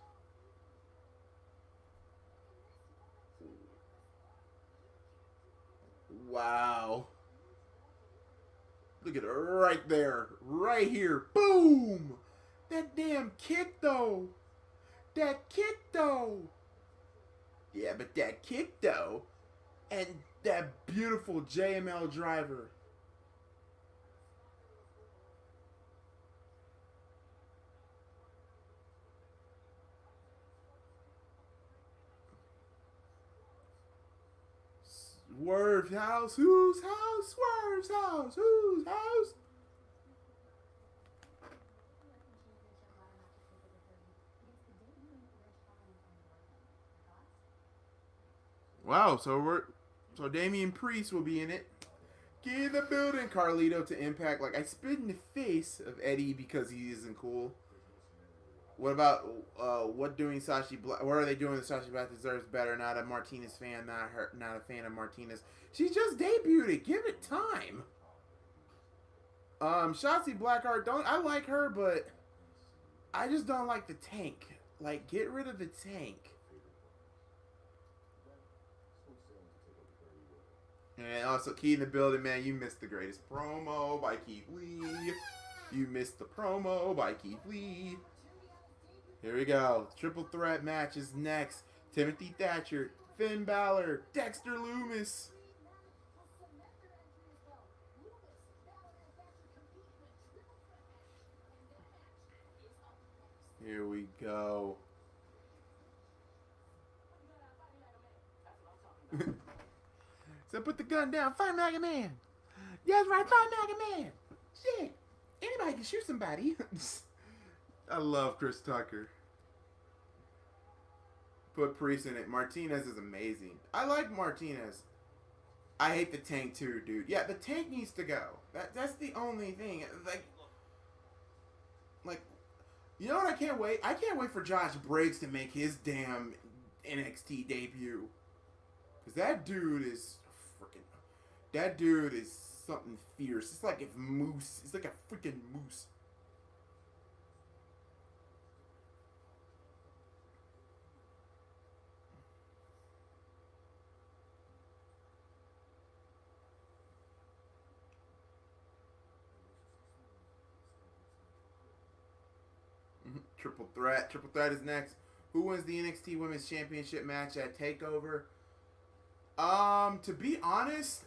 Wow. Look at it right there. Right here. Boom! That damn kick, though. That kick, though. Yeah, but that kick, though. And that beautiful JML driver. Swerve's house. Whose house? Swerve's house. Whose house? Wow, so Damian Priest will be in it. Get in the building, Carlito to Impact. Like, I spit in the face of Eddie because he isn't cool. What about what doing Sashi Black? What are they doing that Sashi Black deserves better? Not a Martinez fan, not a fan of Martinez. She just debuted. Give it time. Shotzi Blackheart, I like her, but I just don't like the tank. Like, get rid of the tank. And also, Key in the building, man. You missed the greatest promo by Keith Lee. You missed the promo by Keith Lee. Here we go. Triple threat match is next. Timothy Thatcher, Finn Balor, Dexter Lumis. Here we go. So put the gun down. Fight Mega Man. Yes, right. Fight Mega Man. Shit. Anybody can shoot somebody. I love Chris Tucker. Put Priest in it. Martinez is amazing. I like Martinez. I hate the tank too, dude. Yeah, the tank needs to go. That's the only thing. Like, you know what I can't wait? I can't wait for Josh Briggs to make his damn NXT debut. Because that dude is freaking... That dude is something fierce. It's like if Moose... It's like a freaking moose. Triple threat. Triple threat is next. Who wins the NXT Women's Championship match at TakeOver? To be honest,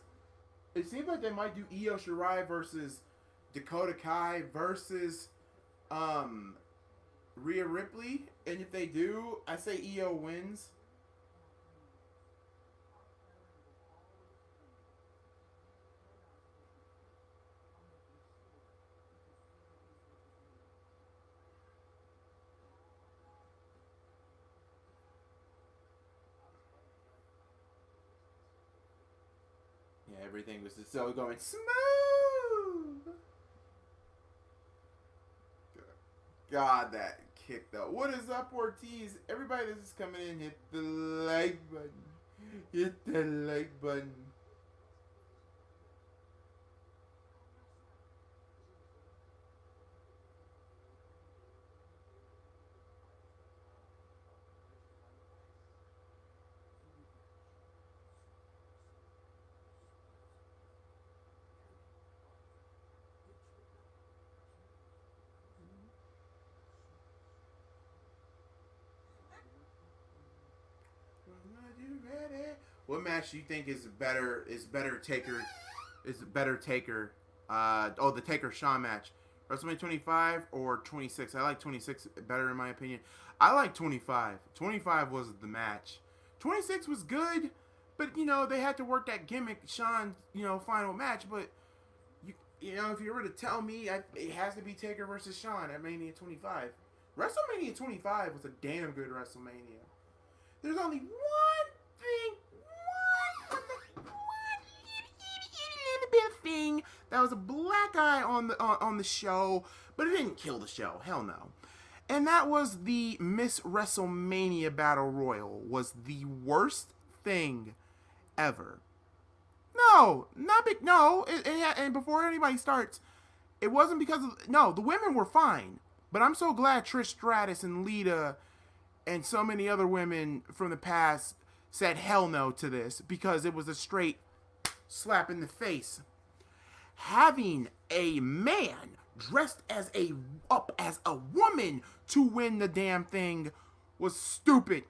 it seems like they might do Io Shirai versus Dakota Kai versus Rhea Ripley. And if they do, I say Io wins. Everything was just so going smooth. God, that kick though. What is up, Ortiz? Everybody that's just coming in, hit the like button. Hit the like button. What match do you think is better? Taker? The Taker Shawn match. WrestleMania 25 or 26? I like 26 better in my opinion. I like 25. 25 was the match. 26 was good, But, you know, they had to work that gimmick, Shawn, you know, final match. But, you know, if you were to tell me it has to be Taker versus Shawn at Mania 25. WrestleMania 25 was a damn good WrestleMania. There's only one thing, one little bit of thing that was a black eye on the show, but it didn't kill the show. Hell no. And that was the Miss WrestleMania Battle Royal was the worst thing ever. No, not big. No, and before anybody starts, it wasn't because of no. The women were fine, but I'm so glad Trish Stratus and Lita and so many other women from the past said hell no to this because it was a straight slap in the face. Having a man dressed as a woman to win the damn thing was stupid,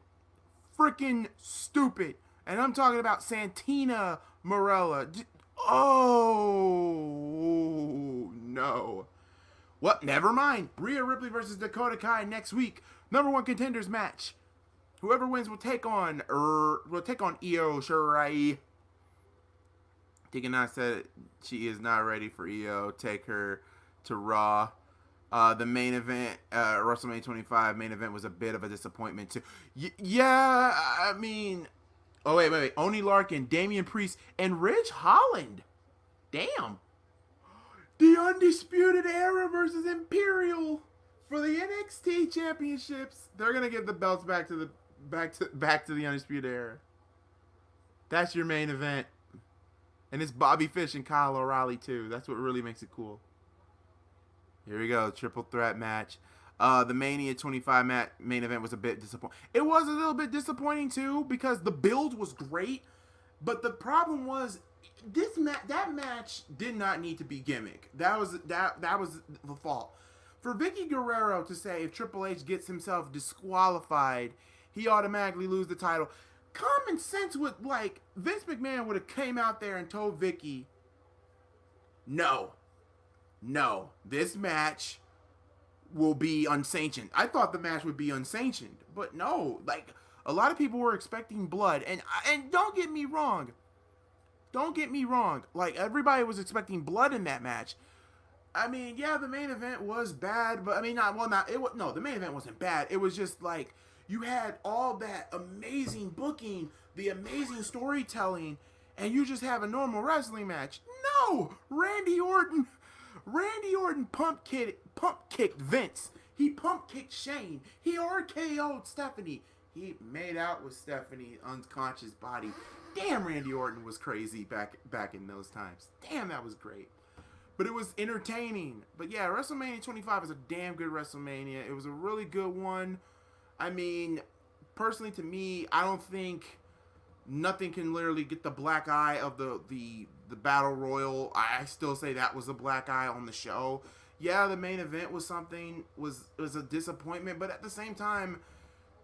freaking stupid. And I'm talking about Santina Marella. Oh no. Well, never mind. Rhea Ripley versus Dakota Kai next week. Number 1 contenders match. Whoever wins will take on Io Shirai. Tegan said she is not ready for Io. Take her to Raw. The main event, WrestleMania 25 main event, was a bit of a disappointment too. Yeah, I mean, oh wait, Oni Larkin, Damian Priest, and Ridge Holland. Damn. The Undisputed Era versus Imperial for the NXT championships. They're gonna give the belts back to the Undisputed Era. That's your main event, and it's Bobby Fish and Kyle O'Reilly too. That's what really makes it cool. Here we go, triple threat match. The Mania 25 main event was a bit disappointing. It was a little bit disappointing too because the build was great, but the problem was that match did not need to be gimmick. That was the fault. For Vicky Guerrero to say if Triple H gets himself disqualified, he automatically lose the title. Common sense would, like, Vince McMahon would have came out there and told Vicky, no, this match will be unsanctioned. I thought the match would be unsanctioned, but no, like, a lot of people were expecting blood, and don't get me wrong, like, everybody was expecting blood in that match. I mean, yeah, the main event was bad, but I mean, the main event wasn't bad. It was just like, you had all that amazing booking, the amazing storytelling, and you just have a normal wrestling match. No! Randy Orton pump kicked Vince. He pump kicked Shane. He RKO'd Stephanie. He made out with Stephanie's unconscious body. Damn, Randy Orton was crazy back in those times. Damn, that was great. But it was entertaining. But yeah, WrestleMania 25 is a damn good WrestleMania. It was a really good one. I mean, personally to me, I don't think nothing can literally get the black eye of the Battle Royal. I still say that was a black eye on the show. Yeah, the main event was a disappointment, but at the same time,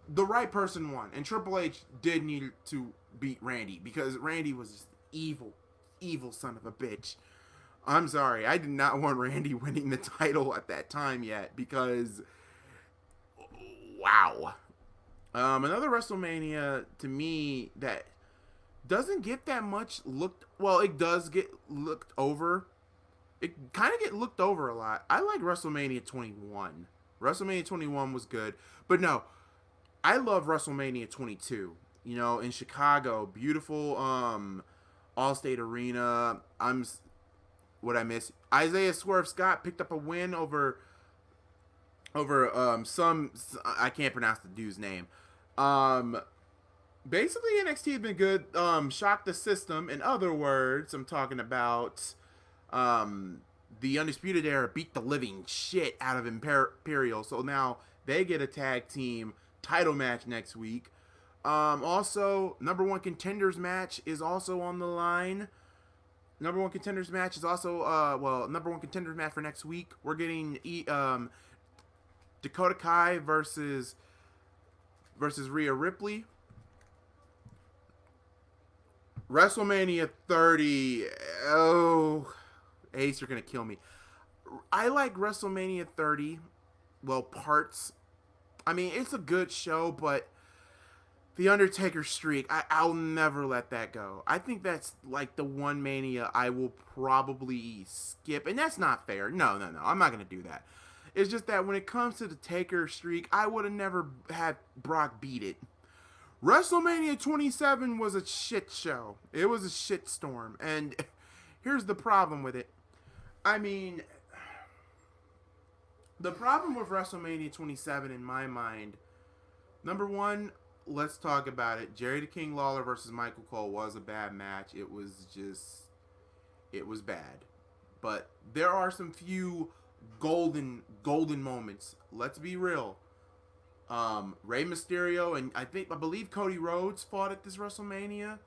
the right person won. And Triple H did need to beat Randy because Randy was just evil son of a bitch. I'm sorry, I did not want Randy winning the title at that time yet because, wow. Another WrestleMania to me that doesn't get that much it does get looked over. It kind of get looked over a lot. I like WrestleMania 21. WrestleMania 21 was good, but no, I love WrestleMania 22. You know, in Chicago, beautiful Allstate Arena. What I miss? Isaiah Swerve Scott picked up a win over some, I can't pronounce the dude's name. Basically NXT has been good. Shock the system. In other words, I'm talking about the Undisputed Era beat the living shit out of Imperial. So now they get a tag team title match next week. Also, number 1 contenders match is also on the line. Number 1 contenders match is also number 1 contenders match for next week. We're getting Dakota Kai versus Rhea Ripley. WrestleMania 30. Oh, Ace, you're gonna kill me. I like WrestleMania 30. Well, parts. I mean, it's a good show, but The Undertaker streak, I'll never let that go. I think that's like the one Mania I will probably skip, and that's not fair. No, I'm not gonna do that. It's just that when it comes to the Taker streak, I would have never had Brock beat it. WrestleMania 27 was a shit show. It was a shit storm, and here's the problem with it. I mean, the problem with WrestleMania 27 in my mind, number one, let's talk about it. Jerry the King Lawler versus Michael Cole was a bad match. It was bad. But there are some few golden moments. Let's be real. Rey Mysterio and I believe Cody Rhodes fought at this WrestleMania,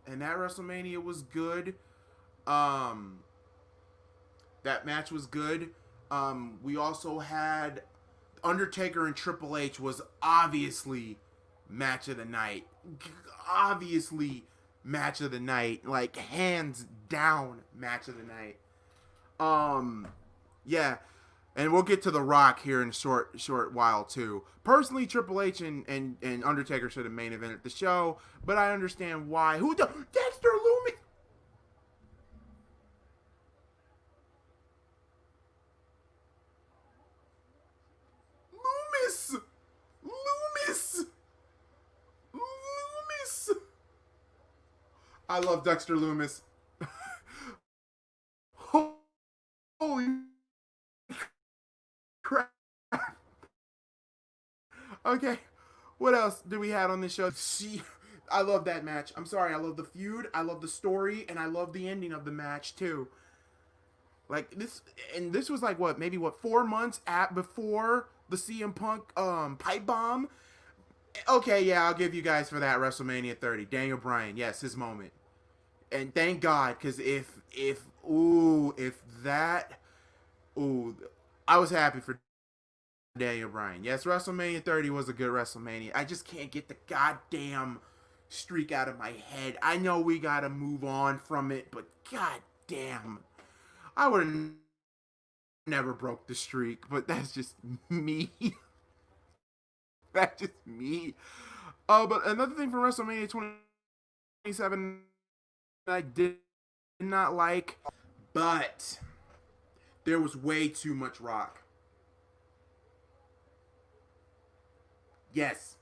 and that WrestleMania was good. That match was good. We also had Undertaker and Triple H was obviously match of the night. Obviously match of the night. Like, hands down match of the night. Yeah. And we'll get to The Rock here in a short while, too. Personally, Triple H and Undertaker should have main evented the show, but I understand why. Dexter Lumis! Loomis! I love Dexter Lumis. Holy crap. Okay, what else do we have on this show? I love that match. I'm sorry, I love the feud, I love the story, and I love the ending of the match too. Like this, and this was like maybe 4 months before the CM Punk pipe bomb. Okay, yeah, I'll give you guys for that WrestleMania 30. Daniel Bryan, yes, his moment. And thank God, because I was happy for Daniel Bryan. Yes, WrestleMania 30 was a good WrestleMania. I just can't get the goddamn streak out of my head. I know we gotta move on from it, but goddamn, I would have never broke the streak, but that's just me. That's just me. But another thing from WrestleMania 27 I did not like, but there was way too much Rock. Yes,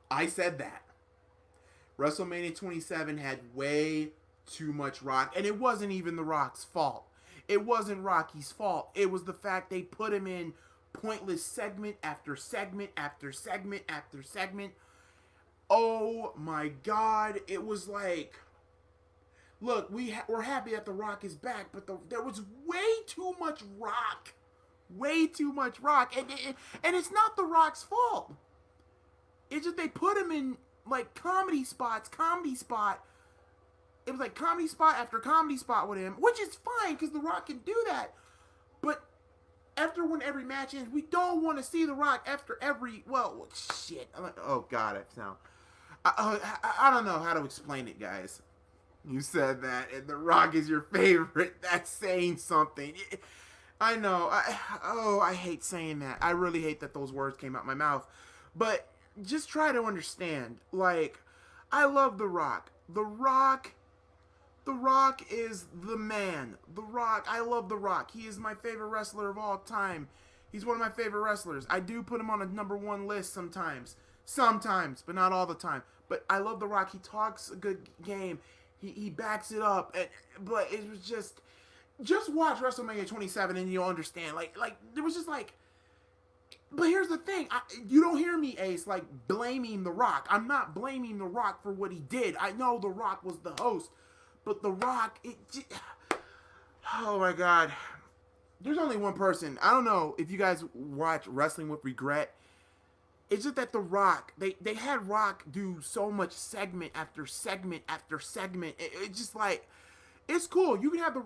I said that. WrestleMania 27 had way too much Rock, and it wasn't even The Rock's fault. It wasn't Rocky's fault. It was the fact they put him in pointless segment after segment after segment after segment. Oh my God. It was like, look, we're happy that The Rock is back, but there was way too much Rock. Way too much Rock. And it's not The Rock's fault. It's just they put him in like comedy spot. It was like comedy spot after comedy spot with him, which is fine because The Rock can do that. But when every match ends, we don't want to see The Rock after every, shit. Oh God, I don't know how to explain it, guys. You said that, and The Rock is your favorite. That's saying something. I know. I hate saying that. I really hate that those words came out my mouth. But just try to understand. Like, I love The Rock. The Rock is the man. The Rock, I love The Rock. He is my favorite wrestler of all time. He's one of my favorite wrestlers. I do put him on a number one list sometimes. Sometimes, but not all the time. But I love The Rock. He talks a good game. He backs it up. But it was just watch WrestleMania 27 and you'll understand. Like there was just like, but here's the thing. You don't hear me, Ace, like blaming The Rock. I'm not blaming The Rock for what he did. I know The Rock was the host. But The Rock, oh my God. There's only one person. I don't know if you guys watch Wrestling with Regret. It's just that The Rock, they had Rock do so much segment after segment after segment. It's just like, it's cool. You can have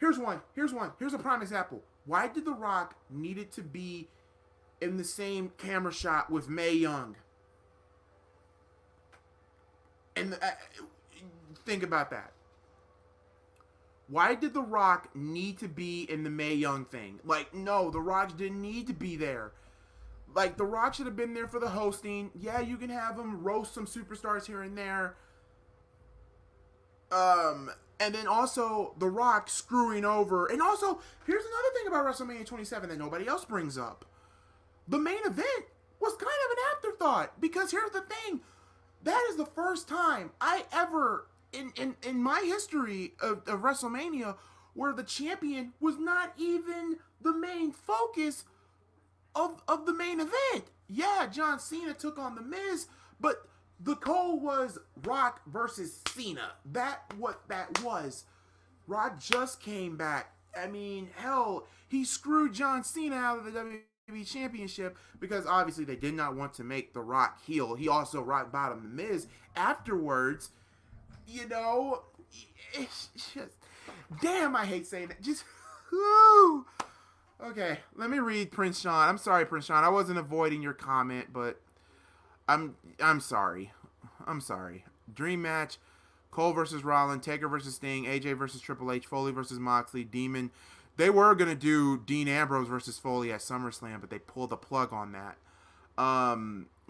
here's one. Here's a prime example. Why did The Rock needed to be in the same camera shot with Mae Young? And think about that. Why did The Rock need to be in the Mae Young thing? Like, no, The Rock didn't need to be there. Like, The Rock should have been there for the hosting. Yeah, you can have him roast some superstars here and there. And then also The Rock screwing over. And also, here's another thing about WrestleMania 27 that nobody else brings up. The main event was kind of an afterthought. Because here's the thing. That is the first time I ever, in my history of WrestleMania, where the champion was not even the main focus of the main event. Yeah, John Cena took on The Miz, but the goal was Rock versus Cena. What that was. Rock just came back. I mean, hell, he screwed John Cena out of the WWE Championship because obviously they did not want to make The Rock heel. He also rock bottomed The Miz afterwards. You know, it's just, damn, I hate saying that. Just, whoo. Okay, let me read Prince Sean. I'm sorry, Prince Sean. I wasn't avoiding your comment, but I'm sorry. I'm sorry. Dream match: Cole versus Rollins, Taker versus Sting, AJ versus Triple H, Foley versus Moxley, Demon. They were gonna do Dean Ambrose versus Foley at SummerSlam, but they pulled the plug on that.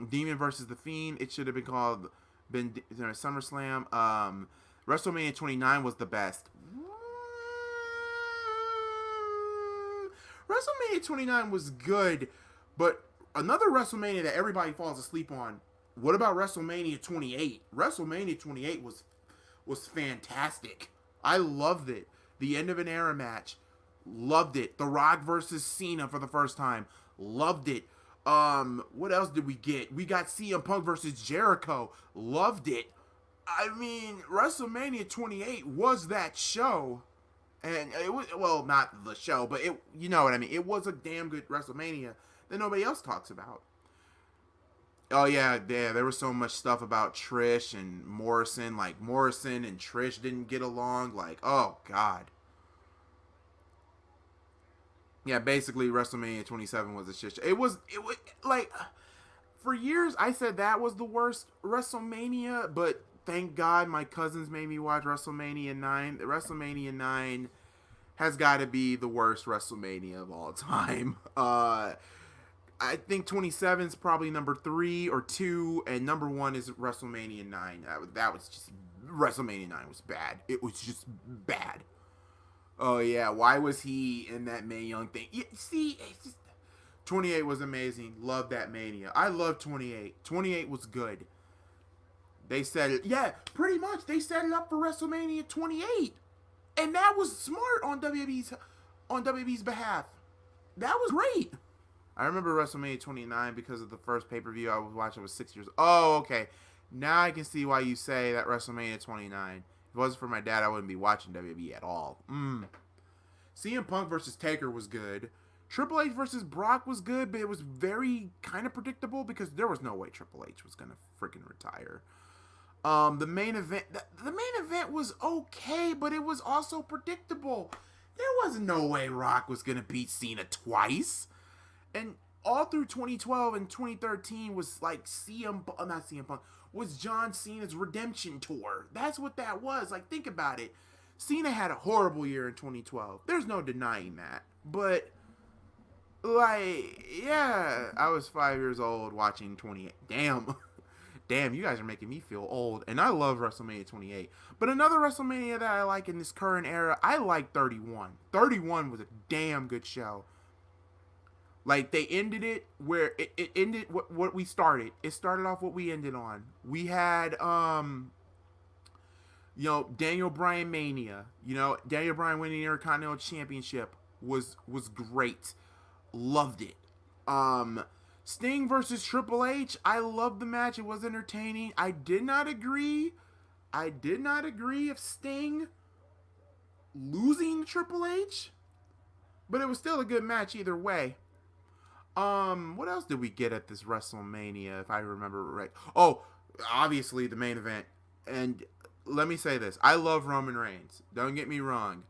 Demon versus The Fiend. It should have been called SummerSlam. WrestleMania 29 was the best. WrestleMania 29 was good, but another WrestleMania that everybody falls asleep on. What about WrestleMania 28? WrestleMania 28 was fantastic. I loved it. The end of an era match. Loved it. The Rock versus Cena for the first time. Loved it. What else did we get? We got CM Punk versus Jericho. Loved it. I mean, WrestleMania 28 was that show. And it was, well, not the show, but it, you know what I mean. It was a damn good WrestleMania that nobody else talks about. Oh yeah, there was so much stuff about Trish and Morrison. Like, Morrison and Trish didn't get along. Like, oh god. Yeah, basically WrestleMania 27 was a shit show. It was like, for years I said that was the worst WrestleMania, but thank God my cousins made me watch WrestleMania 9. WrestleMania 9 has got to be the worst WrestleMania of all time. I think 27 is probably number 3 or 2, and number 1 is WrestleMania 9. That was just, WrestleMania 9 was bad. It was just bad. Oh yeah, why was he in that Mae Young thing? See, it's just, 28 was amazing. Loved that Mania. I love 28. 28 was good. They set it, yeah, pretty much. They set it up for WrestleMania 28, and that was smart on WWE's behalf. That was great. I remember WrestleMania 29 because of the first pay-per-view I was watching. I was 6 years. Oh, okay. Now I can see why you say that WrestleMania 29. If it wasn't for my dad, I wouldn't be watching WWE at all. CM Punk versus Taker was good. Triple H versus Brock was good, but it was very kind of predictable because there was no way Triple H was going to freaking retire. The main event was okay, but it was also predictable. There was no way Rock was going to beat Cena twice. And all through 2012 and 2013 was like not CM Punk, was John Cena's redemption tour. That's what that was. Like, think about it. Cena had a horrible year in 2012. There's no denying that. But, like, yeah, I was 5 years old watching 28. Damn, you guys are making me feel old. And I love WrestleMania 28. But another WrestleMania that I like in this current era, I like 31. 31 was a damn good show. Like, they ended it where it ended what we started. It started off what we ended on. We had, Daniel Bryan Mania. Daniel Bryan winning the Intercontinental Championship was great. Loved it. Sting versus Triple H. I loved the match. It was entertaining. I did not agree of Sting losing Triple H, but it was still a good match either way. What else did we get at this WrestleMania, if I remember right? Oh, obviously the main event. And let me say this. I love Roman Reigns. Don't get me wrong.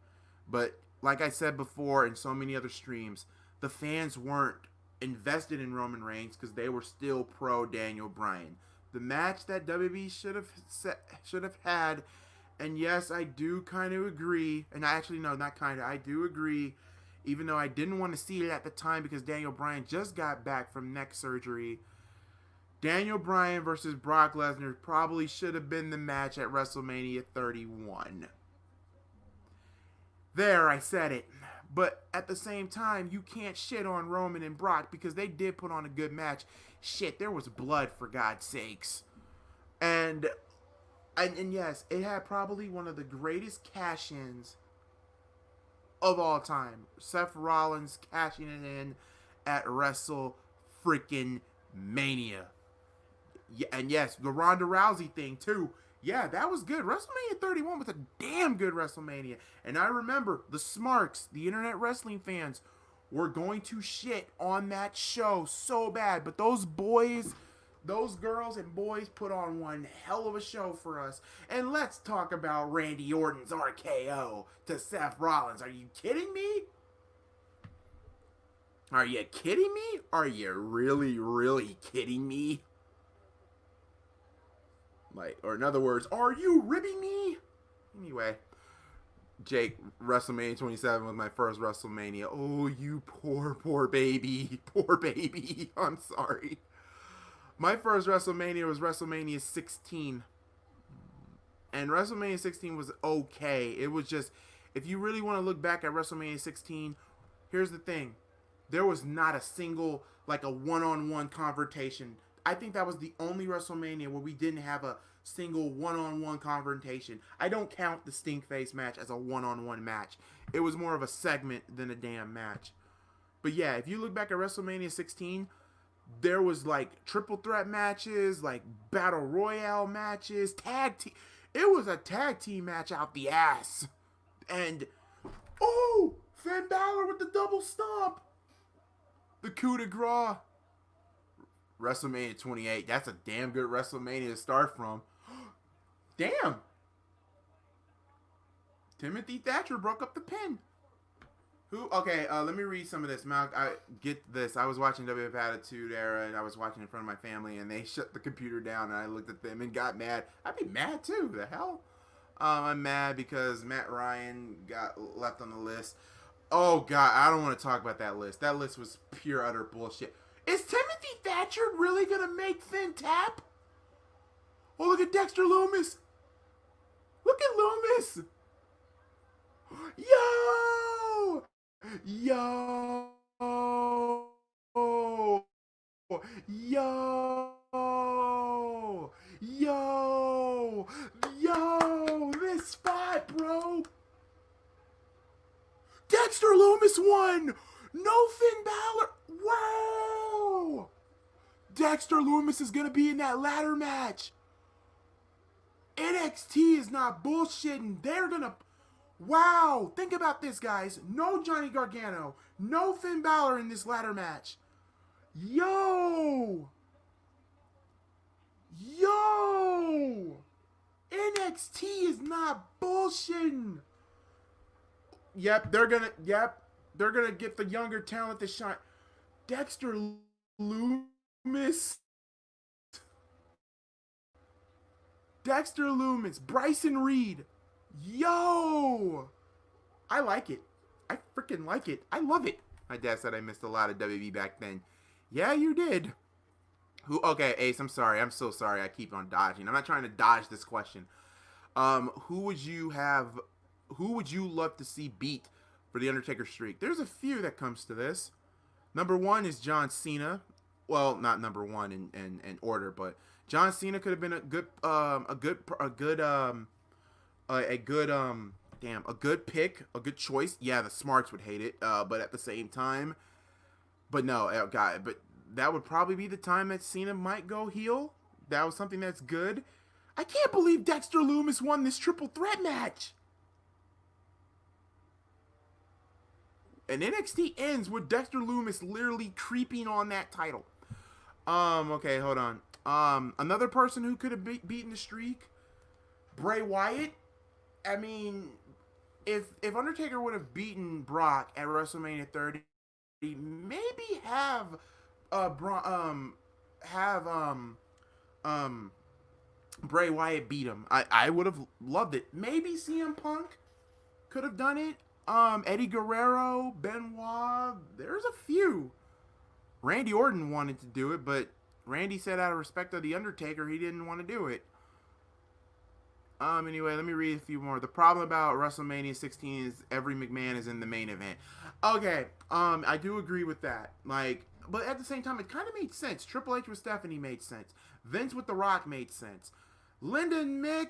But like I said before in so many other streams, the fans weren't invested in Roman Reigns because they were still pro Daniel Bryan. The match that WWE should have had, and yes, I do kind of agree, and I do agree, even though I didn't want to see it at the time because Daniel Bryan just got back from neck surgery. Daniel Bryan versus Brock Lesnar probably should have been the match at WrestleMania 31. There, I said it. But at the same time, you can't shit on Roman and Brock because they did put on a good match. Shit, there was blood, for God's sakes. And yes, it had probably one of the greatest cash-ins of all time. Seth Rollins cashing it in at Wrestle freaking Mania. Yeah, and yes, the Ronda Rousey thing too. Yeah, that was good. WrestleMania 31 was a damn good WrestleMania. And I remember the smarks, the internet wrestling fans, were going to shit on that show so bad. But those boys, those girls and boys put on one hell of a show for us. And let's talk about Randy Orton's RKO to Seth Rollins. Are you kidding me? Are you kidding me? Are you really, really kidding me? Like, or in other words, are you ribbing me? Anyway, Jake, WrestleMania 27 was my first WrestleMania. Oh, you poor baby. Poor baby. I'm sorry. My first WrestleMania was WrestleMania 16. And WrestleMania 16 was okay. It was just, if you really want to look back at WrestleMania 16, here's the thing. There was not a single, like a one-on-one confrontation. I think that was the only WrestleMania where we didn't have a single one-on-one confrontation. I don't count the Stinkface match as a one-on-one match. It was more of a segment than a damn match. But yeah, if you look back at WrestleMania 16, there was like triple threat matches, like battle royale matches, tag team. It was a tag team match out the ass. And, oh, Finn Balor with the double stomp. The coup de grace. WrestleMania 28. That's a damn good WrestleMania to start from. Damn. Timothy Thatcher broke up the pin. Who? Okay, let me read some of this. Mal, I get this. I was watching WF Attitude Era, and I was watching in front of my family, and they shut the computer down, and I looked at them and got mad. I'd be mad, too. The hell? I'm mad because Matt Ryan got left on the list. Oh, God, I don't want to talk about that list. That list was pure, utter bullshit. Is Timothy Thatcher really going to make Finn tap? Oh, look at Dexter Lumis. Look at Lumis. Yo! Yo! Yo! Yo! Yo! This spot, bro! Dexter Lumis won! No Finn Balor! Wow! Dexter Lumis is going to be in that ladder match. NXT is not bullshitting. They're going to... Wow! Think about this, guys. No Johnny Gargano. No Finn Balor in this ladder match. Yo! Yo! NXT is not bullshitting. Yep, they're gonna get the younger talent to shine. Dexter Lumis. Dexter Lumis. Bryson Reed. Yo! I like it. I freaking like it. I love it. My dad said I missed a lot of WB back then. Yeah, you did. Who? Okay, Ace, I'm sorry. I'm so sorry. I keep on dodging. I'm not trying to dodge this question. Who would you love to see beat for the Undertaker streak? There's a few that comes to this. Number one is John Cena. Well, not number one in order, but John Cena could have been a good pick, a good choice. Yeah, the smarts would hate it, but at the same time, but no, God, but that would probably be the time that Cena might go heel. That was something that's good. I can't believe Dexter Lumis won this triple threat match. And NXT ends with Dexter Lumis literally creeping on that title. Okay, hold on. Another person who could have beaten the streak, Bray Wyatt. I mean, if Undertaker would have beaten Brock at WrestleMania 30, maybe have Bray Wyatt beat him. I would have loved it. Maybe CM Punk could have done it. Eddie Guerrero, Benoit, there's a few. Randy Orton wanted to do it, but Randy said out of respect of The Undertaker, he didn't want to do it. Anyway, let me read a few more. The problem about WrestleMania 16 is every McMahon is in the main event. Okay, I do agree with that. Like, but at the same time, it kind of made sense. Triple H with Stephanie made sense. Vince with The Rock made sense. Linda and Mick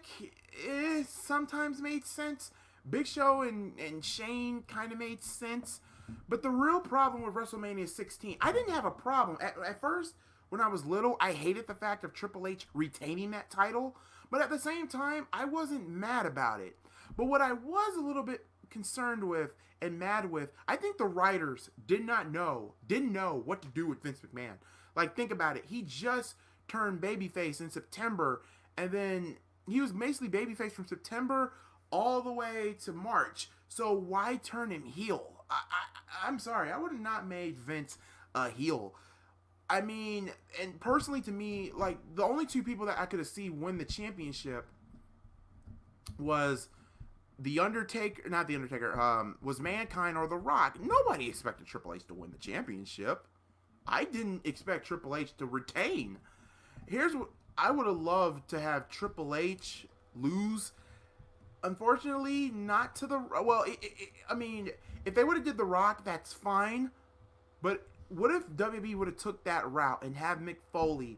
sometimes made sense. Big Show and Shane kind of made sense. But the real problem with WrestleMania 16, I didn't have a problem. At first, when I was little, I hated the fact of Triple H retaining that title. But at the same time, I wasn't mad about it. But what I was a little bit concerned with and mad with, I think the writers didn't know what to do with Vince McMahon. Like, think about it. He just turned babyface in September, and then he was basically babyface from September all the way to March. So why turn him heel? I'm sorry. I would have not made Vince a heel. I mean, and personally to me, like, the only two people that I could have seen win the championship was The Undertaker, not The Undertaker, was Mankind or The Rock. Nobody expected Triple H to win the championship. I didn't expect Triple H to retain. Here's what I would have loved to have Triple H lose. Unfortunately, not to the, well, I mean, if they would have did The Rock, that's fine. But what if WWE would have took that route and have Mick Foley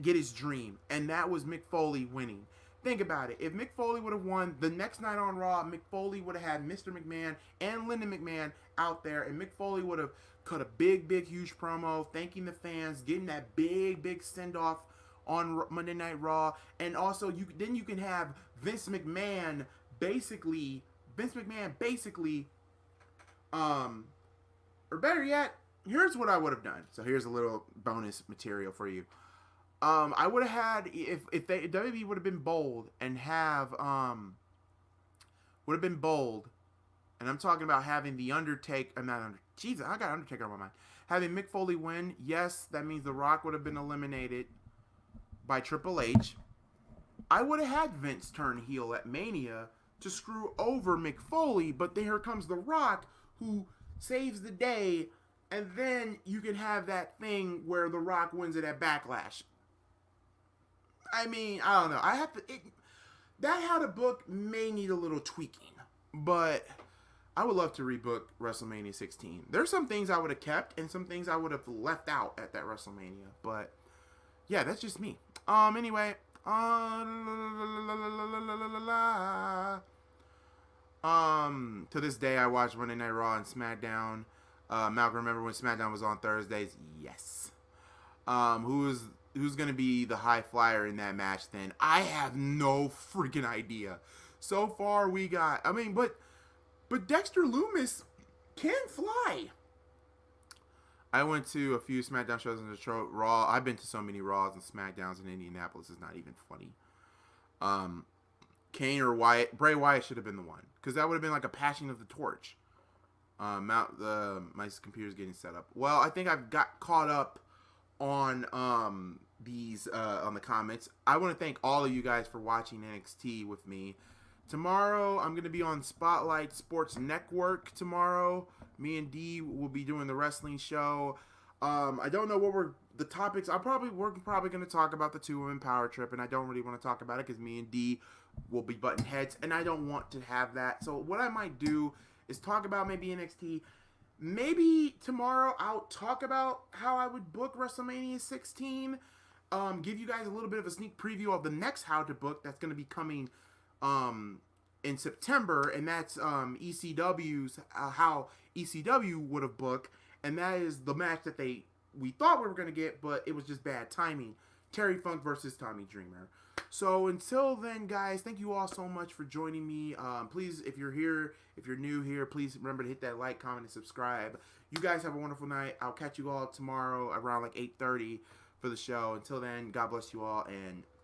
get his dream, and that was Mick Foley winning? Think about it. If Mick Foley would have won the next night on Raw, Mick Foley would have had Mr. McMahon and Linda McMahon out there, and Mick Foley would have cut a big, huge promo, thanking the fans, getting that big send-off on Monday Night Raw, and also you can have Vince McMahon basically, or better yet, here's what I would have done. So here's a little bonus material for you. I would have had, if WWE would have been bold and have, would have been bold, and I'm talking about having the Undertaker, Jesus, I got Undertaker on my mind. Having Mick Foley win, yes, that means The Rock would have been eliminated by Triple H. I would have had Vince turn heel at Mania to screw over Mick Foley, but then here comes The Rock, who saves the day, and then you can have that thing where The Rock wins it at Backlash. I mean, I don't know. That how to book may need a little tweaking, but I would love to rebook WrestleMania 16. There's some things I would have kept and some things I would have left out at that WrestleMania, but yeah, that's just me. Anyway, to this day, I watch Monday Night Raw and SmackDown. Malcolm, remember when SmackDown was on Thursdays? Yes. Who's gonna be the high flyer in that match then? I have no freaking idea. So far we got, but Dexter Lumis can fly. I went to a few SmackDown shows in Detroit. Raw. I've been to so many Raws and SmackDowns in Indianapolis. It's not even funny. Kane or Wyatt. Bray Wyatt should have been the one, because that would have been like a passing of the torch. My computer's getting set up. Well, I think I've got caught up on on the comments. I want to thank all of you guys for watching NXT with me. Tomorrow I'm going to be on Spotlight Sports Network tomorrow. Me and D will be doing the wrestling show. I don't know what the topics. We're probably going to talk about the 2-women power trip, and I don't really want to talk about it because me and D will be butting heads, and I don't want to have that. So what I might do is talk about maybe NXT. Maybe tomorrow I'll talk about how I would book WrestleMania 16. Give you guys a little bit of a sneak preview of the next How to Book that's going to be coming in September, and that's ECW's how ECW would have booked, and that is the match that we thought we were going to get, but it was just bad timing. Terry Funk versus Tommy Dreamer. So until then, guys, thank you all so much for joining me. Please, if you're new here, please remember to hit that like, comment, and subscribe. You guys have a wonderful night. I'll catch you all tomorrow around like 8:30 for the show. Until then, God bless you all, and